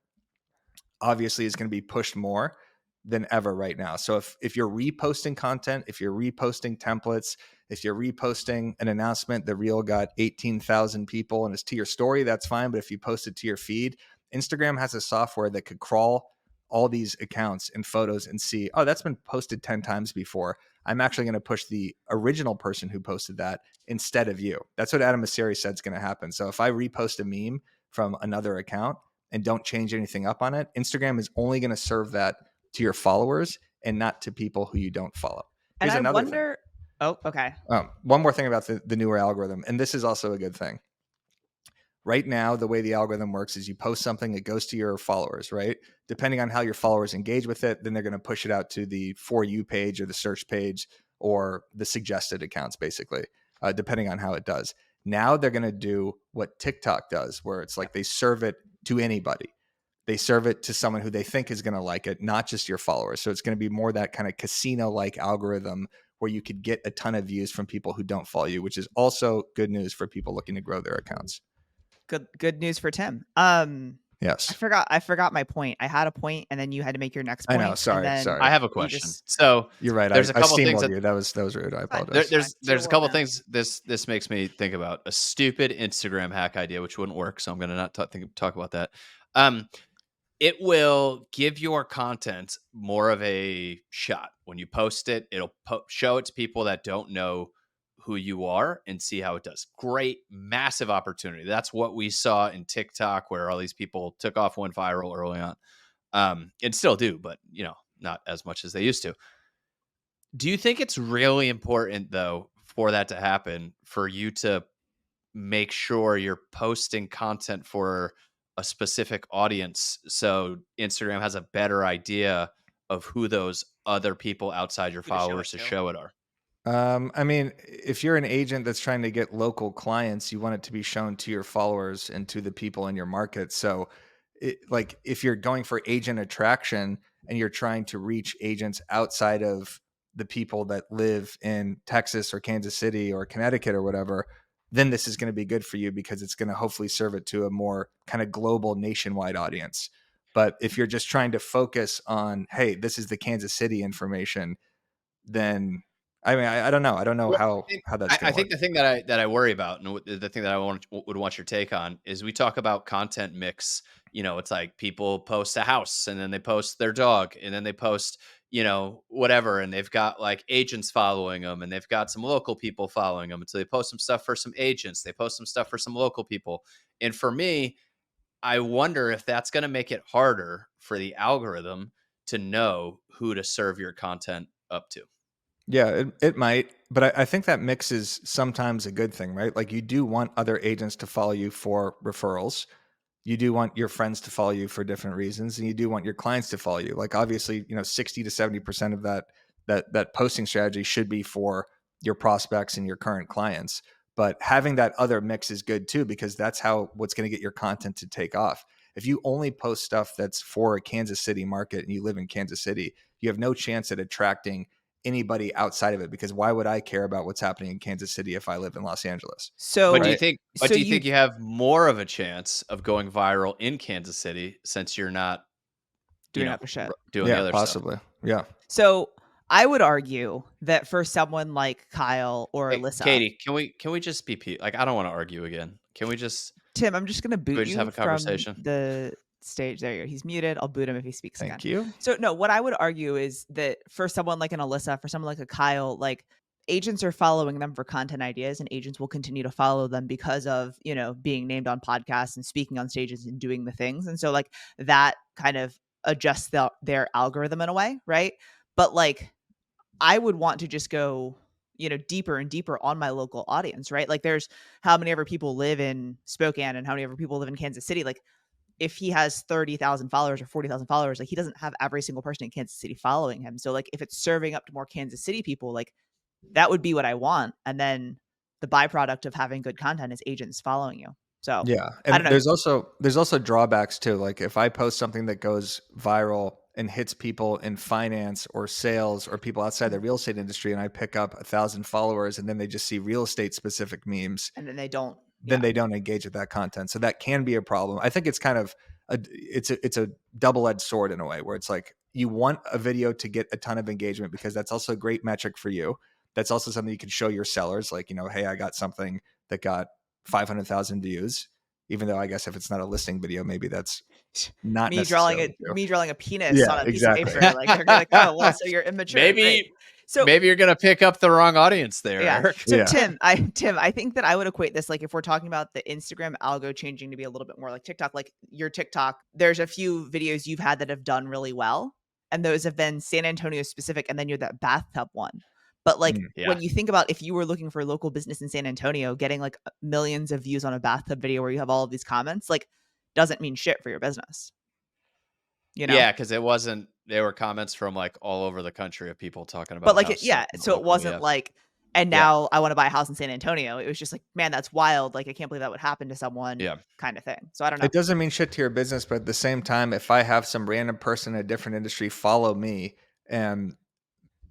obviously is going to be pushed more than ever right now. So if you're reposting content, if you're reposting templates, if you're reposting an announcement that Reel got 18,000 people and it's to your story, that's fine. But if you post it to your feed, Instagram has a software that could crawl all these accounts and photos and see, oh, that's been posted 10 times before. I'm actually going to push the original person who posted that instead of you. That's what Adam Mosseri said is going to happen. So if I repost a meme from another account and don't change anything up on it, Instagram is only going to serve that to your followers and not to people who you don't follow. And Here's I another thing. wonder. Oh, okay. One more thing about the newer algorithm, and this is also a good thing. Right now, the way the algorithm works is you post something, it goes to your followers, right? Depending on how your followers engage with it, then they're going to push it out to the For You page or the search page or the suggested accounts, basically, depending on how it does. Now they're going to do what TikTok does, where it's like they serve it to anybody. They serve it to someone who they think is going to like it, not just your followers. So it's going to be more that kind of casino-like algorithm where you could get a ton of views from people who don't follow you, which is also good news for people looking to grow their accounts. Good news for Tim. Yes. I forgot my point. I had a point, and then you had to make your next I point. know. Sorry. And then Sorry. I have a you question. just So You're right. there's a I couple things steamrolled that you. That was rude. I Fine. apologize. there's a Fine. couple Now. things this makes me think about. A stupid Instagram hack idea, which wouldn't work, so I'm gonna not talk about that. It will give your content more of a shot when you post it. It'll show it to people that don't know who you are and see how it does. Great, massive opportunity. That's what we saw in TikTok, where all these people took off, went viral early on, and still do, but not as much as they used to. Do you think it's really important, though, for that to happen, for you to make sure you're posting content for a specific audience so Instagram has a better idea of who those other people outside your Who to show it followers to to. show it are? I mean, if you're an agent that's trying to get local clients, you want it to be shown to your followers and to the people in your market. So, like if you're going for agent attraction and you're trying to reach agents outside of the people that live in Texas or Kansas City or Connecticut or whatever, then this is going to be good for you because it's going to hopefully serve it to a more kind of global nationwide audience. But if you're just trying to focus on, hey, this is the Kansas City information, then I mean, I don't know. I don't know Well, how that's I going to think work. the thing that I worry about, and the thing that would want your take on, is we talk about content mix. It's like people post a house, and then they post their dog, and then they post whatever, and they've got like agents following them, and they've got some local people following them, and so they post some stuff for some agents, they post some stuff for some local people. And for me, I wonder if that's going to make it harder for the algorithm to know who to serve your content up to. Yeah, it might, but I think that mix is sometimes a good thing, right? Like you do want other agents to follow you for referrals. you do want your friends to follow you for different reasons, and you do want your clients to follow you. Like obviously, 60 to 70% of that posting strategy should be for your prospects and your current clients. But having that other mix is good too, because that's what's going to get your content to take off. If you only post stuff that's for a Kansas City market and you live in Kansas City, you have no chance at attracting anybody outside of it, because why would I care about what's happening in Kansas City if I live in Los Angeles? So, But do you Right? think? But do you think you have more of a chance of going viral in Kansas City since you're not doing other shit? doing the Yeah, other stuff? possibly. Yeah. So I would argue that for someone like Kyle or Hey, Alyssa, Katie, can we just be like, I don't want to argue again. Can we just Tim, I'm just gonna boot just you have a from conversation? the stage. There you go. He's muted. I'll boot him if he speaks again. Thank you. So no, what I would argue is that for someone like an Alyssa, for someone like a Kyle, like agents are following them for content ideas, and agents will continue to follow them because of, being named on podcasts and speaking on stages and doing the things. And so like that kind of adjusts their algorithm in a way, right? But like I would want to just go, deeper and deeper on my local audience, right? Like there's how many ever people live in Spokane and how many ever people live in Kansas City. Like if he has 30,000 followers or 40,000 followers, like he doesn't have every single person in Kansas City following him. So like if it's serving up to more Kansas City people, like that would be what I want. And then the byproduct of having good content is agents following you. So Yeah. I And don't know. there's also drawbacks too. Like if I post something that goes viral and hits people in finance or sales or people outside the real estate industry, and I pick up 1,000 followers and then they just see real estate specific memes, And then they don't. then Yeah. they don't engage with that content. So that can be a problem. I think it's kind of it's a double-edged sword in a way, where it's like you want a video to get a ton of engagement because that's also a great metric for you. That's also something you can show your sellers, like, hey, I got something that got 500,000 views, even though I guess if it's not a listing video, maybe that's not me drawing necessarily true. me drawing a penis Yeah, on a piece of exactly. paper. Like they're gonna be like, oh well, so you're immature. Great. Maybe So maybe you're gonna pick up the wrong audience there, yeah. Eric. So Yeah. Tim, I think that I would equate this, like if we're talking about the Instagram algo changing to be a little bit more like TikTok, like your TikTok, there's a few videos you've had that have done really well, and those have been San Antonio specific, and then you're that bathtub one. But like Yeah. when you think about if you were looking for local business in San Antonio, getting like millions of views on a bathtub video where you have all of these comments, like doesn't mean shit for your business. Yeah, because there were comments from like all over the country of people talking about But like how yeah, so it wasn't like, and Yeah. now I want to buy a house in San Antonio. It was just like, man, that's wild. Like I can't believe that would happen to someone. Yeah. Kind of thing. So I don't know. It doesn't mean shit to your business, but at the same time, if I have some random person in a different industry follow me and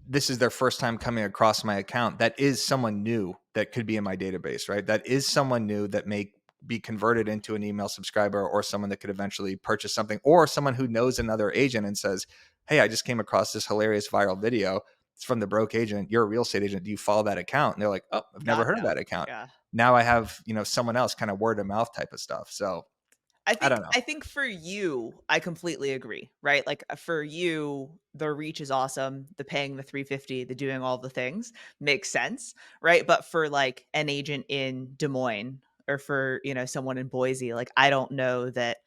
this is their first time coming across my account, that is someone new that could be in my database, right? That is someone new that may be converted into an email subscriber, or someone that could eventually purchase something, or someone who knows another agent and says, hey, I just came across this hilarious viral video. It's from the broke agent. You're a real estate agent. Do you follow that account? And they're like, oh, I've never heard of that account. Yeah. Now I have, someone else, kind of word of mouth type of stuff. So I don't know. I think for you, I completely agree, right? Like for you, the reach is awesome. The paying the $350, the doing all the things makes sense, right? But for like an agent in Des Moines or for, someone in Boise, like I don't know that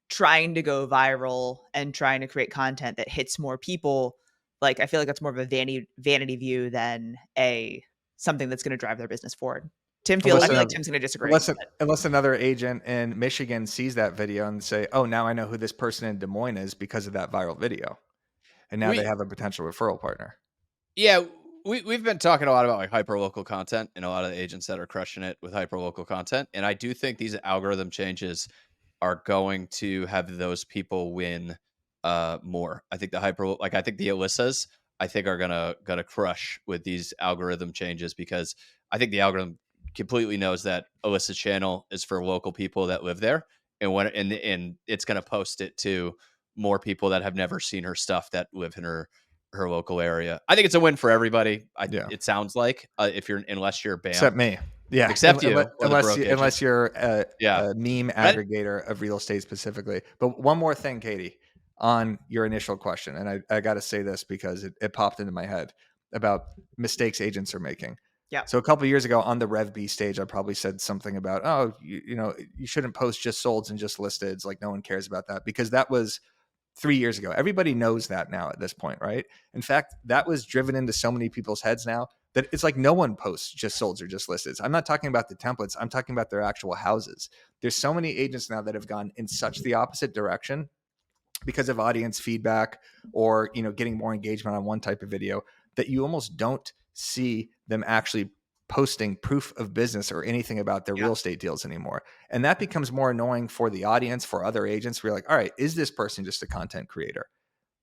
trying to go viral and trying to create content that hits more people, like I feel like that's more of a vanity view than something that's going to drive their business forward. I feel like Tim's going to disagree. Unless another agent in Michigan sees that video and say, oh, now I know who this person in Des Moines is because of that viral video. And now they have a potential referral partner. Yeah, we've been talking a lot about like hyperlocal content and a lot of the agents that are crushing it with hyperlocal content. And I do think these algorithm changes are going to have those people win more. I think I think the Alyssas, I think are gonna crush with these algorithm changes, because I think the algorithm completely knows that Alyssa's channel is for local people that live there, and it's going to post it to more people that have never seen her stuff that live in her local area. I think it's a win for everybody. It sounds like unless you're BAM, except me. Yeah, except you, unless you're a meme aggregator of real estate specifically. But one more thing, Katie, on your initial question, and I got to say this because it popped into my head about mistakes agents are making. Yeah. So a couple of years ago on the REVB stage, I probably said something about, oh, you shouldn't post just solds and just listeds. Like no one cares about that, because that was 3 years ago. Everybody knows that now at this point, right? In fact, that was driven into so many people's heads now. that it's like no one posts just solds or just listed. I'm not talking about the templates. I'm talking about their actual houses. There's so many agents now that have gone in such the opposite direction because of audience feedback or, getting more engagement on one type of video, that you almost don't see them actually posting proof of business or anything about their real estate deals anymore. And that becomes more annoying for the audience, for other agents. We're like, all right, is this person just a content creator?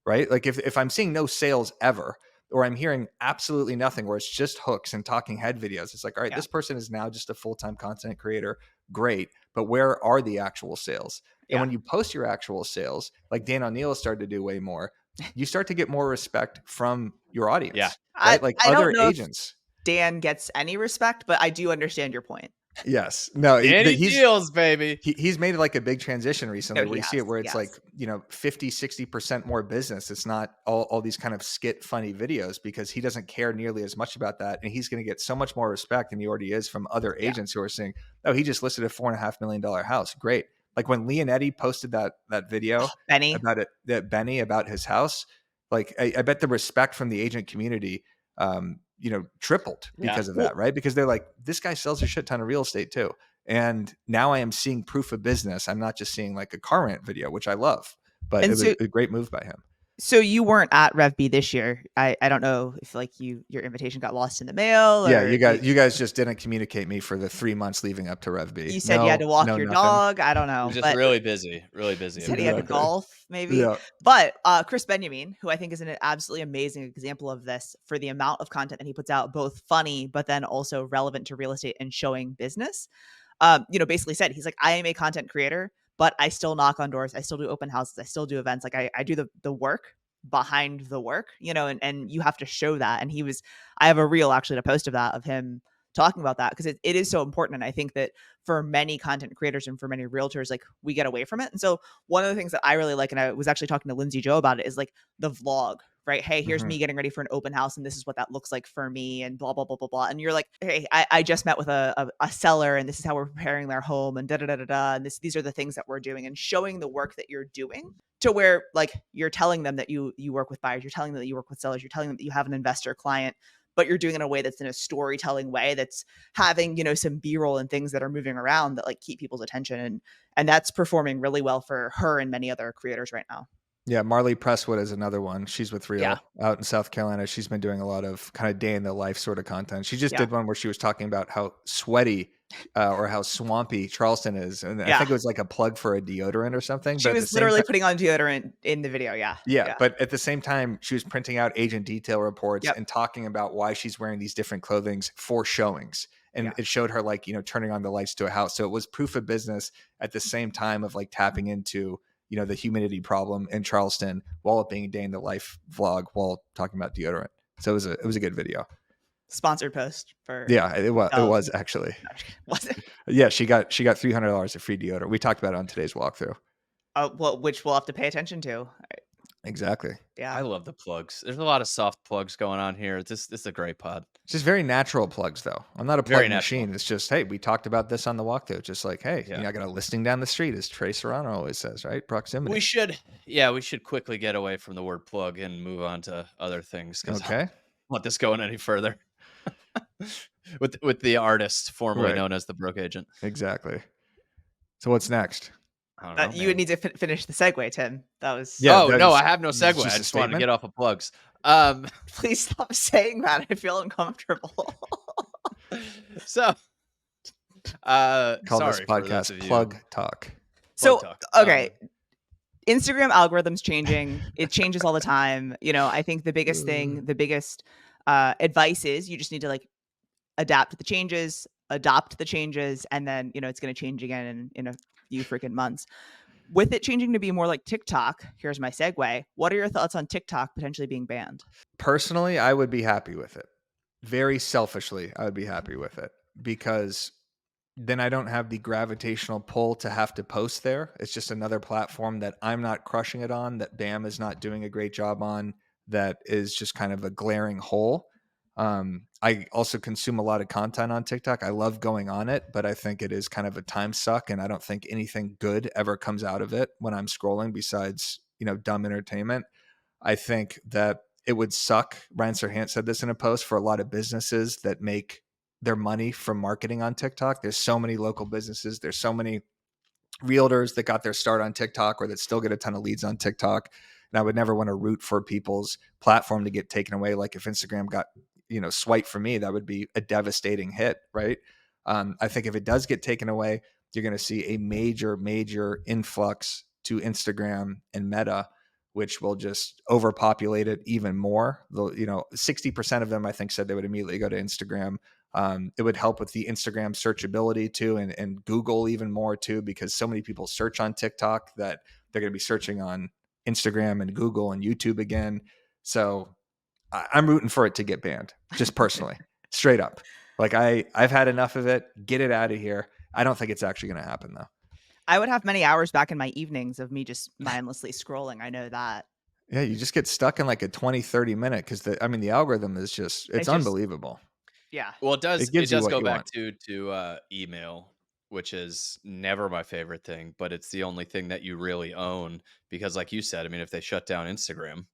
Right? Like if I'm seeing no sales ever, or I'm hearing absolutely nothing where it's just hooks and talking head videos, it's like, all right, this person is now just a full-time content creator. Great. But where are the actual sales? And when you post your actual sales, like Dan O'Neill started to do way more, you start to get more respect from your audience. Yeah. Right? Like I other don't know agents. if Dan gets any respect, but I do understand your point. Yes. No, Danny deals, baby. He's made like a big transition recently where you see it where it's like, 50, 60% more business. It's not all these kind of skit funny videos, because he doesn't care nearly as much about that. And he's going to get so much more respect than he already is from other agents who are saying, oh, he just listed a $4.5 million house. Great. Like when Leonetti posted that video Benny. about his house, like I bet the respect from the agent community, tripled because of that, right? Because they're like, this guy sells a shit ton of real estate too. And now I am seeing proof of business. I'm not just seeing like a car rent video, which I love, but it was a great move by him. So you weren't at REVB this year. I don't know if like your invitation got lost in the mail. Yeah, or you guys just didn't communicate me for the 3 months leading up to REVB. You said you had to walk your nothing. dog. I don't know. He was just really busy. He said he had to golf, maybe. Yeah. But Chris Benjamin, who I think is an absolutely amazing example of this for the amount of content that he puts out, both funny, but then also relevant to real estate and showing business, basically said, he's like, I am a content creator, but I still knock on doors. I still do open houses. I still do events. Like I do the work behind the work, and you have to show that. And I have a reel actually to post of him talking about that, because it is so important. And I think that for many content creators and for many realtors, like we get away from it. And so one of the things that I really like, and I was actually talking to Lindsay Joe about it, is like the vlog, right? Hey, here's me getting ready for an open house, and this is what that looks like for me, and blah, blah, blah, blah, blah. And you're like, hey, I just met with a seller, and this is how we're preparing their home, and da, da, da, da, da. And these are the things that we're doing, and showing the work that you're doing, to where like you're telling them that you work with buyers, you're telling them that you work with sellers, you're telling them that you have an investor client, but you're doing it in a way that's in a storytelling way, that's having, some B-roll and things that are moving around that like keep people's attention. And that's performing really well for her and many other creators right now. Yeah, Marley Presswood is another one. She's with Real out in South Carolina. She's been doing a lot of kind of day in the life sort of content. She just did one where she was talking about how sweaty or how swampy Charleston is. And I think it was like a plug for a deodorant or something. She was literally putting on deodorant in the video. Yeah. But at the same time, she was printing out agent detail reports and talking about why she's wearing these different clothings for showings. And it showed her like, turning on the lights to a house. So it was proof of business at the same time of like tapping into, the humidity problem in Charleston, while it being a day in the life vlog while talking about deodorant. So it was a good video. Sponsored post for it was actually. Was it? Yeah, she got $300 of free deodorant. We talked about it on today's walkthrough. Which we'll have to pay attention to. Exactly. Yeah. I love the plugs. There's a lot of soft plugs going on here. This is a great pod. It's just very natural plugs, though. I'm not a plug machine. It's just, hey, we talked about this on the walkthrough. Just like, hey, I got a listing down the street, as Trey Serrano always says, right? Proximity. We should quickly get away from the word plug and move on to other things. Okay. I don't want this going any further. with the artist formerly known as the broke agent. Exactly. So what's next? You would need to finish the segue, Tim. That was I have no segue. I just wanted to get off of plugs. Please stop saying that. I feel uncomfortable. So call this podcast Plug Talk. Okay. Instagram algorithms changing. It changes all the time. I think the biggest advice is you just need to like adapt to the changes, adopt the changes, and then it's going to change again in a few freaking months. With it changing to be more like TikTok, here's my segue. What are your thoughts on TikTok potentially being banned? Personally, I would be happy with it. Very selfishly, I would be happy with it, because then I don't have the gravitational pull to have to post there. It's just another platform that I'm not crushing it on, that BAM is not doing a great job on, that is just kind of a glaring hole. I also consume a lot of content on TikTok. I love going on it, but I think it is kind of a time suck, and I don't think anything good ever comes out of it when I'm scrolling besides, dumb entertainment. I think that it would suck. Ryan Serhant said this in a post, for a lot of businesses that make their money from marketing on TikTok. There's so many local businesses. There's so many realtors that got their start on TikTok or that still get a ton of leads on TikTok. And I would never want to root for people's platform to get taken away. Like if Instagram got, swiped for me, that would be a devastating hit, right? I think if it does get taken away, you're going to see a major, major influx to Instagram and Meta, which will just overpopulate it even more. 60% of them, I think, said they would immediately go to Instagram. It would help with the Instagram searchability too, and Google even more too, because so many people search on TikTok that they're going to be searching on Instagram and Google and YouTube again. So I'm rooting for it to get banned, just personally, straight up. Like I've had enough of it. Get it out of here. I don't think it's actually going to happen though. I would have many hours back in my evenings of me just mindlessly scrolling. I know that. Yeah, you just get stuck in like a 20, 30 minute because the algorithm is it's unbelievable. Yeah. Well, it does gives you what go you back want. to email, which is never my favorite thing, but it's the only thing that you really own because, like you said, I mean, if they shut down Instagram,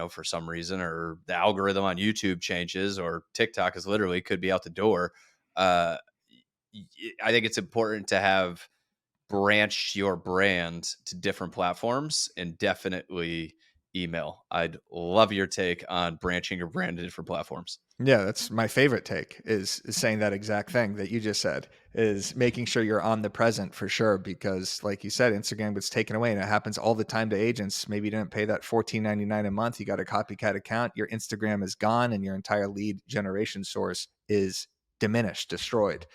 for some reason, or the algorithm on YouTube changes, or TikTok is literally could be out the door, I think it's important to have branched your brand to different platforms, and definitely email. I'd love your take on branching your brand to different platforms. Yeah, that's my favorite take is saying that exact thing that you just said, is making sure you're omnipresent for sure. Because like you said, Instagram gets taken away and it happens all the time to agents. Maybe you didn't pay that $14.99 a month. You got a copycat account. Your Instagram is gone and your entire lead generation source is diminished, destroyed.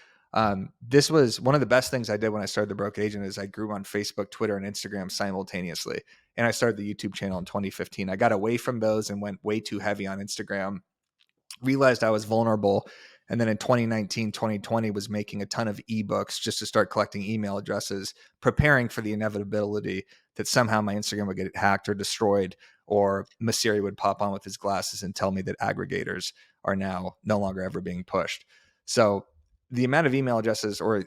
This was one of the best things I did when I started the Broke Agent is I grew on Facebook, Twitter, and Instagram simultaneously. And I started the YouTube channel in 2015. I got away from those and went way too heavy on Instagram, realized I was vulnerable. And then in 2019, 2020 was making a ton of ebooks just to start collecting email addresses, preparing for the inevitability that somehow my Instagram would get hacked or destroyed, or Masiri would pop on with his glasses and tell me that aggregators are now no longer ever being pushed. So the amount of email addresses, or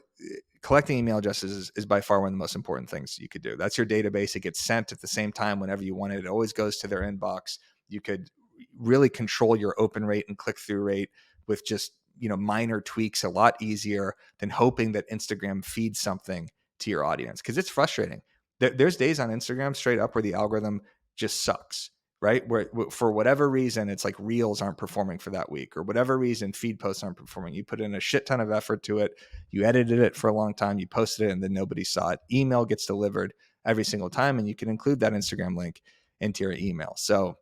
collecting email addresses, is by far one of the most important things you could do. That's your database. It gets sent at the same time whenever you want it. It always goes to their inbox. You could really control your open rate and click-through rate with just minor tweaks a lot easier than hoping that Instagram feeds something to your audience, because it's frustrating. There's days on Instagram straight up where the algorithm just sucks, right? Where for whatever reason, it's like reels aren't performing for that week, or whatever reason feed posts aren't performing. You put in a shit ton of effort to it. You edited it for a long time. You posted it and then nobody saw it. Email gets delivered every single time, and you can include that Instagram link into your email. So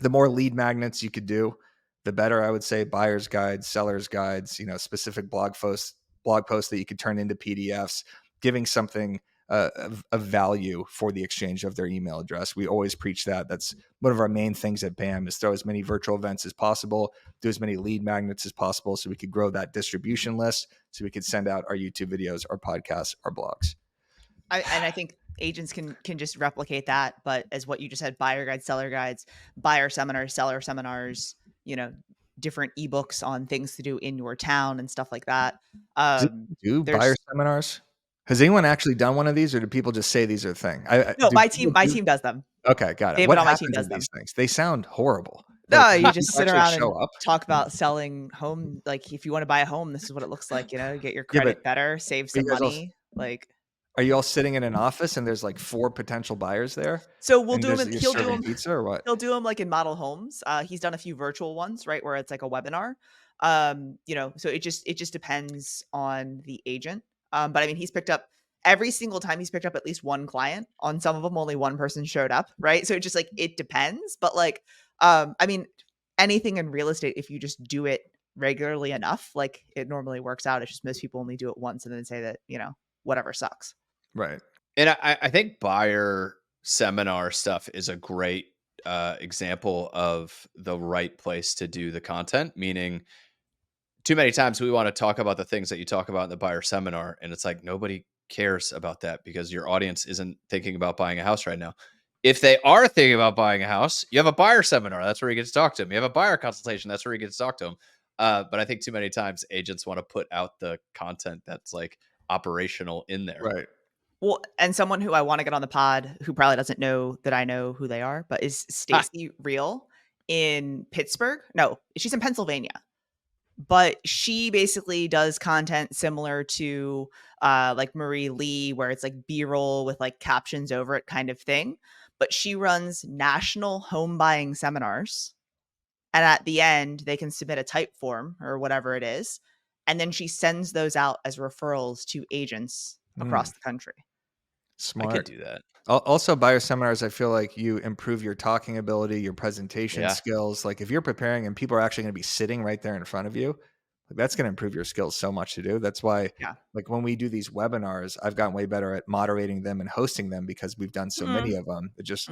the more lead magnets you could do, the better. I would say buyer's guides, seller's guides, specific blog posts that you could turn into PDFs, giving something of value for the exchange of their email address. We always preach that. That's one of our main things at BAM, is throw as many virtual events as possible, do as many lead magnets as possible, so we could grow that distribution list, so we could send out our YouTube videos, our podcasts, our blogs. I think agents can just replicate that, but as what you just said, buyer guides, seller guides, buyer seminars, seller seminars, different ebooks on things to do in your town and stuff like that. Do buyer seminars? Has anyone actually done one of these, or do people just say these are a thing? No, my team does them. Okay, got it. David What on my happens team does in these them. things? They sound horrible. No, you just sit around and show up? talk about selling home. Like if you want to buy a home, this is what it looks like. Get your credit better, save some money. Are you all sitting in an office and there's like 4 potential buyers there? So we'll do them. He'll do them pizza or what? He'll do them like in model homes. He's done a few virtual ones, right, where it's like a webinar. So it just depends on the agent. But I mean, he's picked up every single time. He's picked up at least one client. On some of them, only one person showed up, right? So it just it depends. But I mean, anything in real estate, if you just do it regularly enough, it normally works out. It's just most people only do it once and then say that whatever sucks. Right. And I think buyer seminar stuff is a great example of the right place to do the content, meaning too many times we want to talk about the things that you talk about in the buyer seminar, and it's like nobody cares about that because your audience isn't thinking about buying a house right now. If they are thinking about buying a house, you have a buyer seminar. That's where you get to talk to them. You have a buyer consultation. That's where you get to talk to them. But I think too many times agents want to put out the content that's operational in there. Right. Well, and someone who I want to get on the pod who probably doesn't know that I know who they are, but is Stacy Real. in Pittsburgh. No, she's in Pennsylvania. But she basically does content similar to like Marie Lee, where it's like B-roll with like captions over it kind of thing. But she runs national home buying seminars. And at the end, they can submit a type form or whatever it is. And then she sends those out as referrals to agents across the country. I could Smart. do that. Also, buyer seminars, I feel like you improve your talking ability, your presentation Yeah. skills. Like if you're preparing and people are actually going to be sitting right there in front of you, like that's going to improve your skills so much to do. That's why, Yeah. like when we do these webinars, I've gotten way better at moderating them and hosting them because we've done so many of them. It just,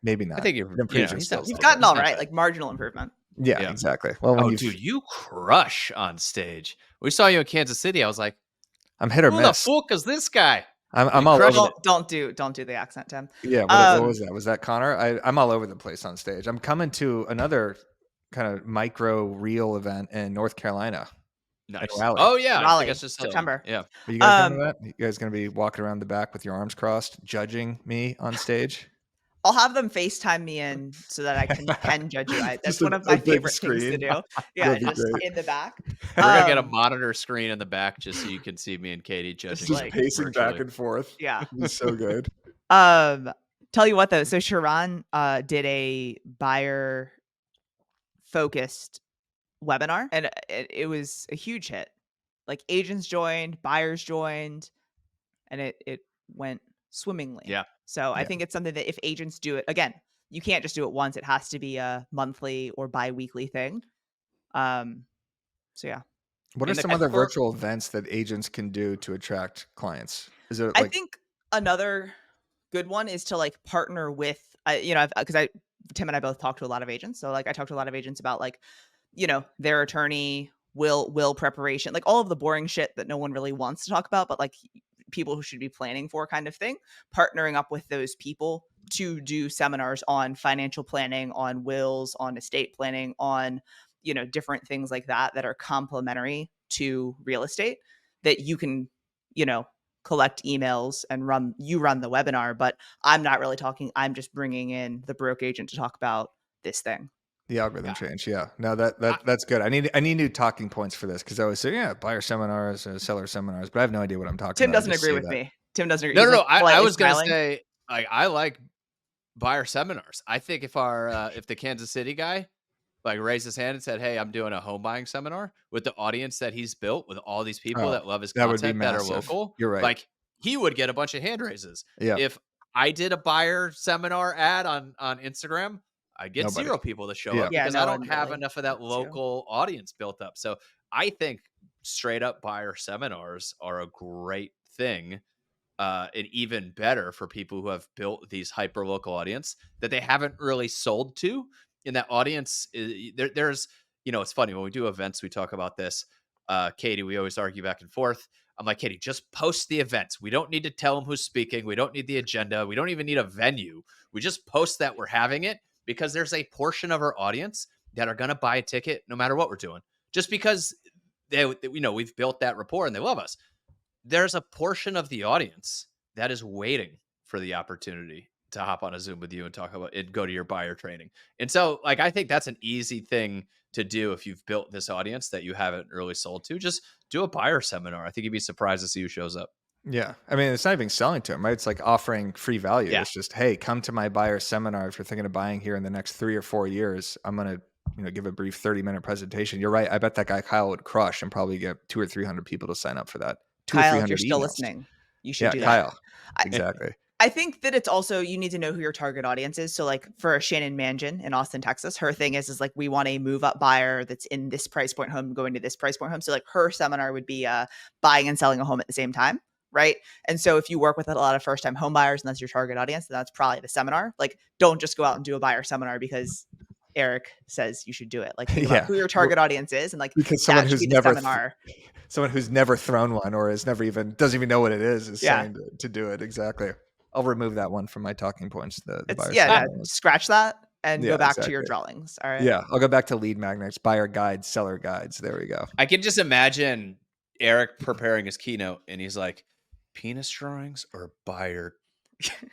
maybe not. I think It improves your he's not skills. We've bad. gotten He's all not right, bad. like marginal improvement. Yeah, Yeah. exactly. Well, when Oh, dude, you crush on stage. We saw you in Kansas City. I was like, I'm hit or who the miss. fuck is this guy? I'm You all crushed over. it. Don't do the accent, Tim. Yeah, what was that? Was that Connor? I'm all over the place on stage. I'm coming to another kind of micro reel event in North Carolina. Nice. Raleigh. Oh yeah, I think Raleigh, I just saw September. Yeah. Are you guys going to that? You guys going to be walking around the back with your arms crossed, judging me on stage? I'll have them FaceTime me in so that I can judge you. That's Just one a of my big favorite things to screen. do. Yeah, That'd be just great. in the back. We're gonna get a Um, monitor screen in the back just so you can see me and Katie judging. Just like, pacing back virtually. and forth. Yeah. It'd be so good. Tell you what though, so Sharon did a buyer focused webinar and it was a huge hit. Like agents joined, buyers joined, and it went swimmingly. Yeah. So I Yeah. think it's something that if agents do it, again, you can't just do it once. It has to be a monthly or bi-weekly thing. So yeah. What are And the some other core- virtual events that agents can do to attract clients? Is it I like think another good one is to like partner with, because Tim and I both talk to a lot of agents. So like I talk to a lot of agents about like, their attorney, will preparation, like all of the boring shit that no one really wants to talk about, but like people who should be planning for kind of thing, partnering up with those people to do seminars on financial planning, on wills, on estate planning, on, different things like that are complementary to real estate that you can, collect emails and run the webinar, but I'm not really talking. I'm just bringing in the broke agent to talk about this thing. the algorithm change? Yeah. No, that's good. I need new talking points for this because I always say, yeah, buyer seminars, seller seminars, but I have no idea what I'm talking Tim about. I doesn't just agree say with that. me. Tim doesn't agree. No, He's no, like I politely was gonna smiling. say I like buyer seminars. I think if if the Kansas City guy like raised his hand and said, "Hey, I'm doing a home buying seminar," with the audience that he's built, with all these people Oh, that love his that would be content that are massive. local, You're right. like he would get a bunch of hand raises. Yeah. If I did a buyer seminar ad on Instagram, I'd get Nobody. 0 people to show Yeah. up Yeah, because no I don't one have really enough of that wants to. local audience built up. So I think straight up buyer seminars are a great thing. And even better for people who have built these hyper local audience that they haven't really sold to. And that audience, there's, it's funny when we do events, we talk about this. Katie, we always argue back and forth. I'm like, Katie, just post the events. We don't need to tell them who's speaking. We don't need the agenda. We don't even need a venue. We just post that we're having it because there's a portion of our audience that are going to buy a ticket no matter what we're doing, just because we've built that rapport and they love us. There's a portion of the audience that is waiting for the opportunity to hop on a Zoom with you and talk about it, go to your buyer training. And so like, I think that's an easy thing to do. If you've built this audience that you haven't really sold to, just do a buyer seminar. I think you'd be surprised to see who shows up. Yeah. I mean, it's not even selling to them, right? It's like offering free value. Yeah. It's just, hey, come to my buyer seminar. If you're thinking of buying here in the next 3 or 4 years, I'm going to, give a brief 30-minute presentation. You're right. I bet that guy Kyle would crush and probably get 200 or 300 people to sign up for that. Kyle, if you're still listening, you should do that. Kyle. Exactly. I think that it's also, you need to know who your target audience is. So like for Shannon Mangan in Austin, Texas, her thing is like, we want a move up buyer that's in this price point home going to this price point home. So like her seminar would be buying and selling a home at the same time. Right. And so if you work with a lot of first time home buyers and that's your target audience, then that's probably the seminar. Like, don't just go out and do a buyer seminar because Eric says you should do it. Like, think about who your target audience is, and like, because someone who's never someone who's never thrown one or has never even doesn't even know what it is saying to do it. Exactly. I'll remove that one from my talking points. The buyer scratch that and go back to your drawings. All right. Yeah, I'll go back to lead magnets, buyer guides, seller guides. There we go. I can just imagine Eric preparing his keynote, and he's like, "Penis drawings or buyer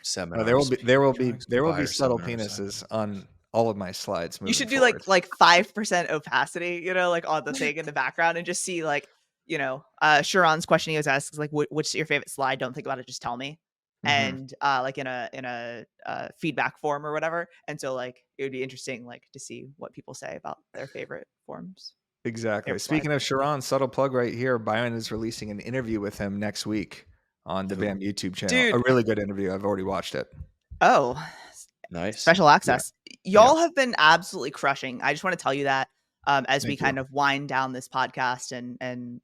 seminars?" There will be subtle penises on all of my slides. You moving should do forward. like 5% opacity, like on the thing in the background, and just see like, Sharon's question he was asking is like, what's your favorite slide? Don't think about it, just tell me. And like in a feedback form or whatever. And so like it would be interesting like to see what people say about their favorite forms. Exactly. Favorite Speaking slide. of Sharon, subtle plug right here. Byron is releasing an interview with him next week on the BAM YouTube channel. Dude. A really good interview. I've already watched it. Oh, Nice. special access. Y'all have been absolutely crushing. I just want to tell you that as we kind of wind down this podcast and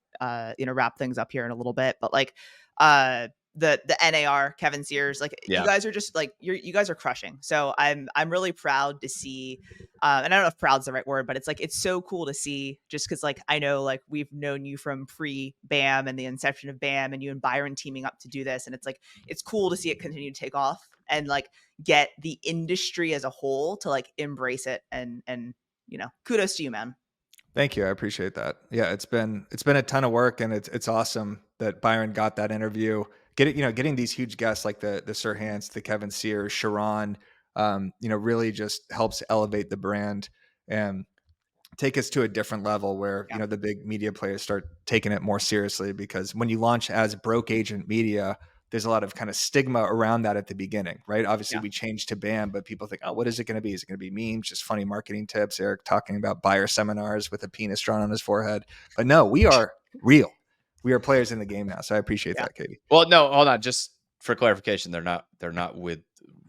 wrap things up here in a little bit. But like the NAR, Kevin Sears, like you guys are just like you guys are crushing. So I'm really proud to see, and I don't know if proud's the right word, but it's like it's so cool to see, just because like I know like we've known you from pre-BAM and the inception of BAM, and you and Byron teaming up to do this, and it's like it's cool to see it continue to take off and like get the industry as a whole to like embrace it, and kudos to you, man. Thank you. I appreciate that. Yeah, it's been a ton of work, and it's awesome that Byron got that interview. Getting these huge guests like the Sirhans, the Kevin Sears, Sharon, really just helps elevate the brand and take us to a different level where the big media players start taking it more seriously. Because when you launch as Broke Agent Media, there's a lot of kind of stigma around that at the beginning, right? Obviously we changed to BAM, but people think, oh, what is it going to be? Is it going to be memes, just funny marketing tips? Eric talking about buyer seminars with a penis drawn on his forehead. But no, we are real. We are players in the game now. So I appreciate that, Katie. Well, no, hold on. Just for clarification, they're not with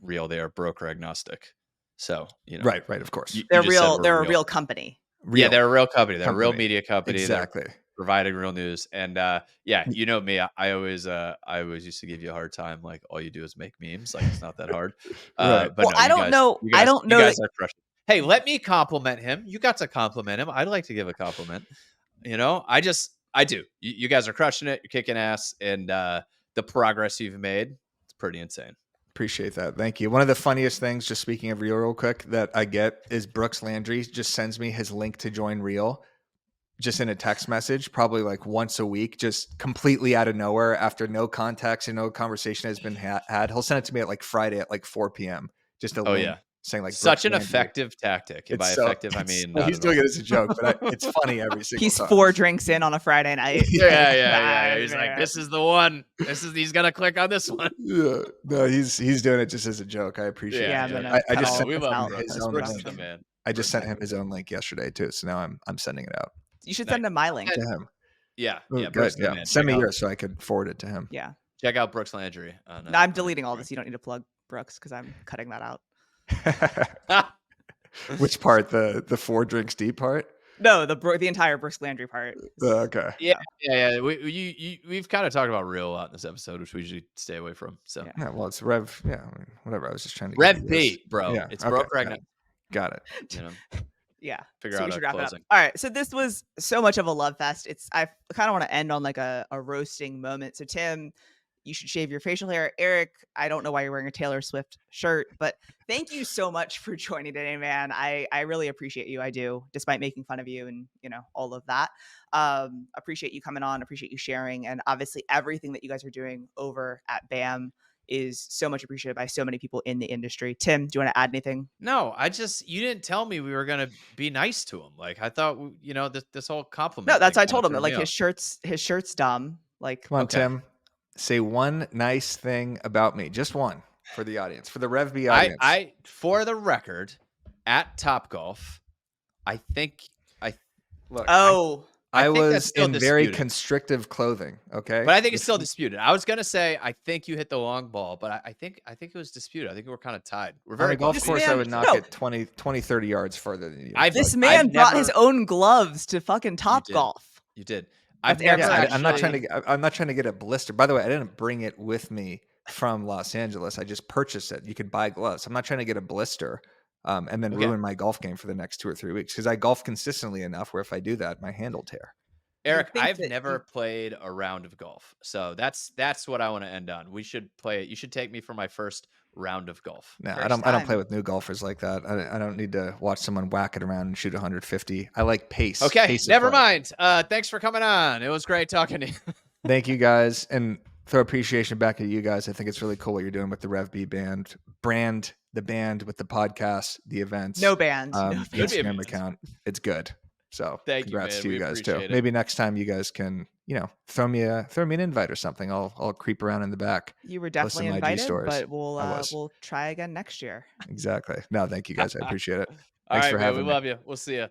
real. They are broker agnostic. So, Right. Of course. They're real. They're a real company. Yeah, they're a real company. They're a real media company. Exactly. They're providing real news. And you know me, I always used to give you a hard time. Like all you do is make memes. Like it's not that hard. Right. But well, no, I don't know. I don't know. You guys are crushing. Hey, let me compliment him. You got to compliment him. I'd like to give a compliment. I do. You guys are crushing it. You're kicking ass, and the progress you've made, it's pretty insane. Appreciate that. Thank you. One of the funniest things, just speaking of real quick, that I get is Brooks Landry just sends me his link to join Reel just in a text message, probably like once a week, just completely out of nowhere after no context and no conversation has been had. He'll send it to me at like Friday at like 4 p.m. Just a link saying like such an Landry. Effective tactic. And by effective, I mean well, he's doing it as a joke, but it's funny every single he's time. 4 drinks in on a Friday night. Yeah. He's like, this is the one. He's gonna click on this one. Yeah, no, he's doing it just as a joke. I appreciate it. I just sent him his own link. I just sent him his own link yesterday too, so now I'm sending it out. You should send him my link to him. Yeah, good. Yeah, send me yours so I could forward it to him. Yeah, check out Brooks Landry. No, I'm deleting all this. You don't need to plug Brooks because I'm cutting that out. Which part? The 4 drinks deep part? No, the entire Brooks Landry part. Okay. Yeah. We've kind of talked about Real a lot in this episode, which we usually stay away from. So yeah, well, it's Rev. Yeah, I mean, whatever. I was just trying to REVB, bro. Yeah, it's broker. Got it. Yeah. Figure out we should our wrap closing. It up. All right. So this was so much of a love fest. I kind of want to end on like a roasting moment. So Tim, you should shave your facial hair. Eric, I don't know why you're wearing a Taylor Swift shirt, but thank you so much for joining today, man. I really appreciate you. I do, despite making fun of you and, all of that. Appreciate you coming on, appreciate you sharing. And obviously everything that you guys are doing over at BAM is so much appreciated by so many people in the industry. Tim, do you want to add anything? No, you didn't tell me we were going to be nice to him. Like I thought, this whole compliment. No, that's why I told him that like his shirt's dumb. Like, come on, Tim. Say one nice thing about me, just one for the audience, for the REVB audience. I for the record, at Topgolf, I was in very constrictive clothing. Okay, but I think it's still disputed. I was gonna say I think you hit the long ball, but I think it was disputed. I think we're kind of tied. We're very on a golf course. I would knock it 20, 30 yards further than you. This man brought his own gloves to fucking Topgolf. You did. I'm not trying to get a blister. By the way, I didn't bring it with me from Los Angeles. I just purchased it. You could buy gloves. I'm not trying to get a blister and then ruin my golf game for the next 2 or 3 weeks because I golf consistently enough where if I do that, my hand will tear. Eric, I've never played a round of golf, so that's what I want to end on. We should play it. You should take me for my first round of golf. No, I don't play with new golfers like that. I don't need to watch someone whack it around and shoot 150. I like pace. Okay, pace never mind. Thanks for coming on. It was great talking to you. Thank you guys, and throw appreciation back at you guys. I think it's really cool what you're doing with the REVB brand, the band with the podcast, the events, No band. No the Could be Instagram amazing. account. It's good. So Thank you, congrats man. to you We guys too. appreciate it. Maybe next time you guys can, throw me an invite or something. I'll creep around in the back. You were Post some definitely IG invited, stories. but I was. we'll try again next year. Exactly. No, thank you guys. I appreciate it. All Thanks right, for man. We having me. love you. We'll see you.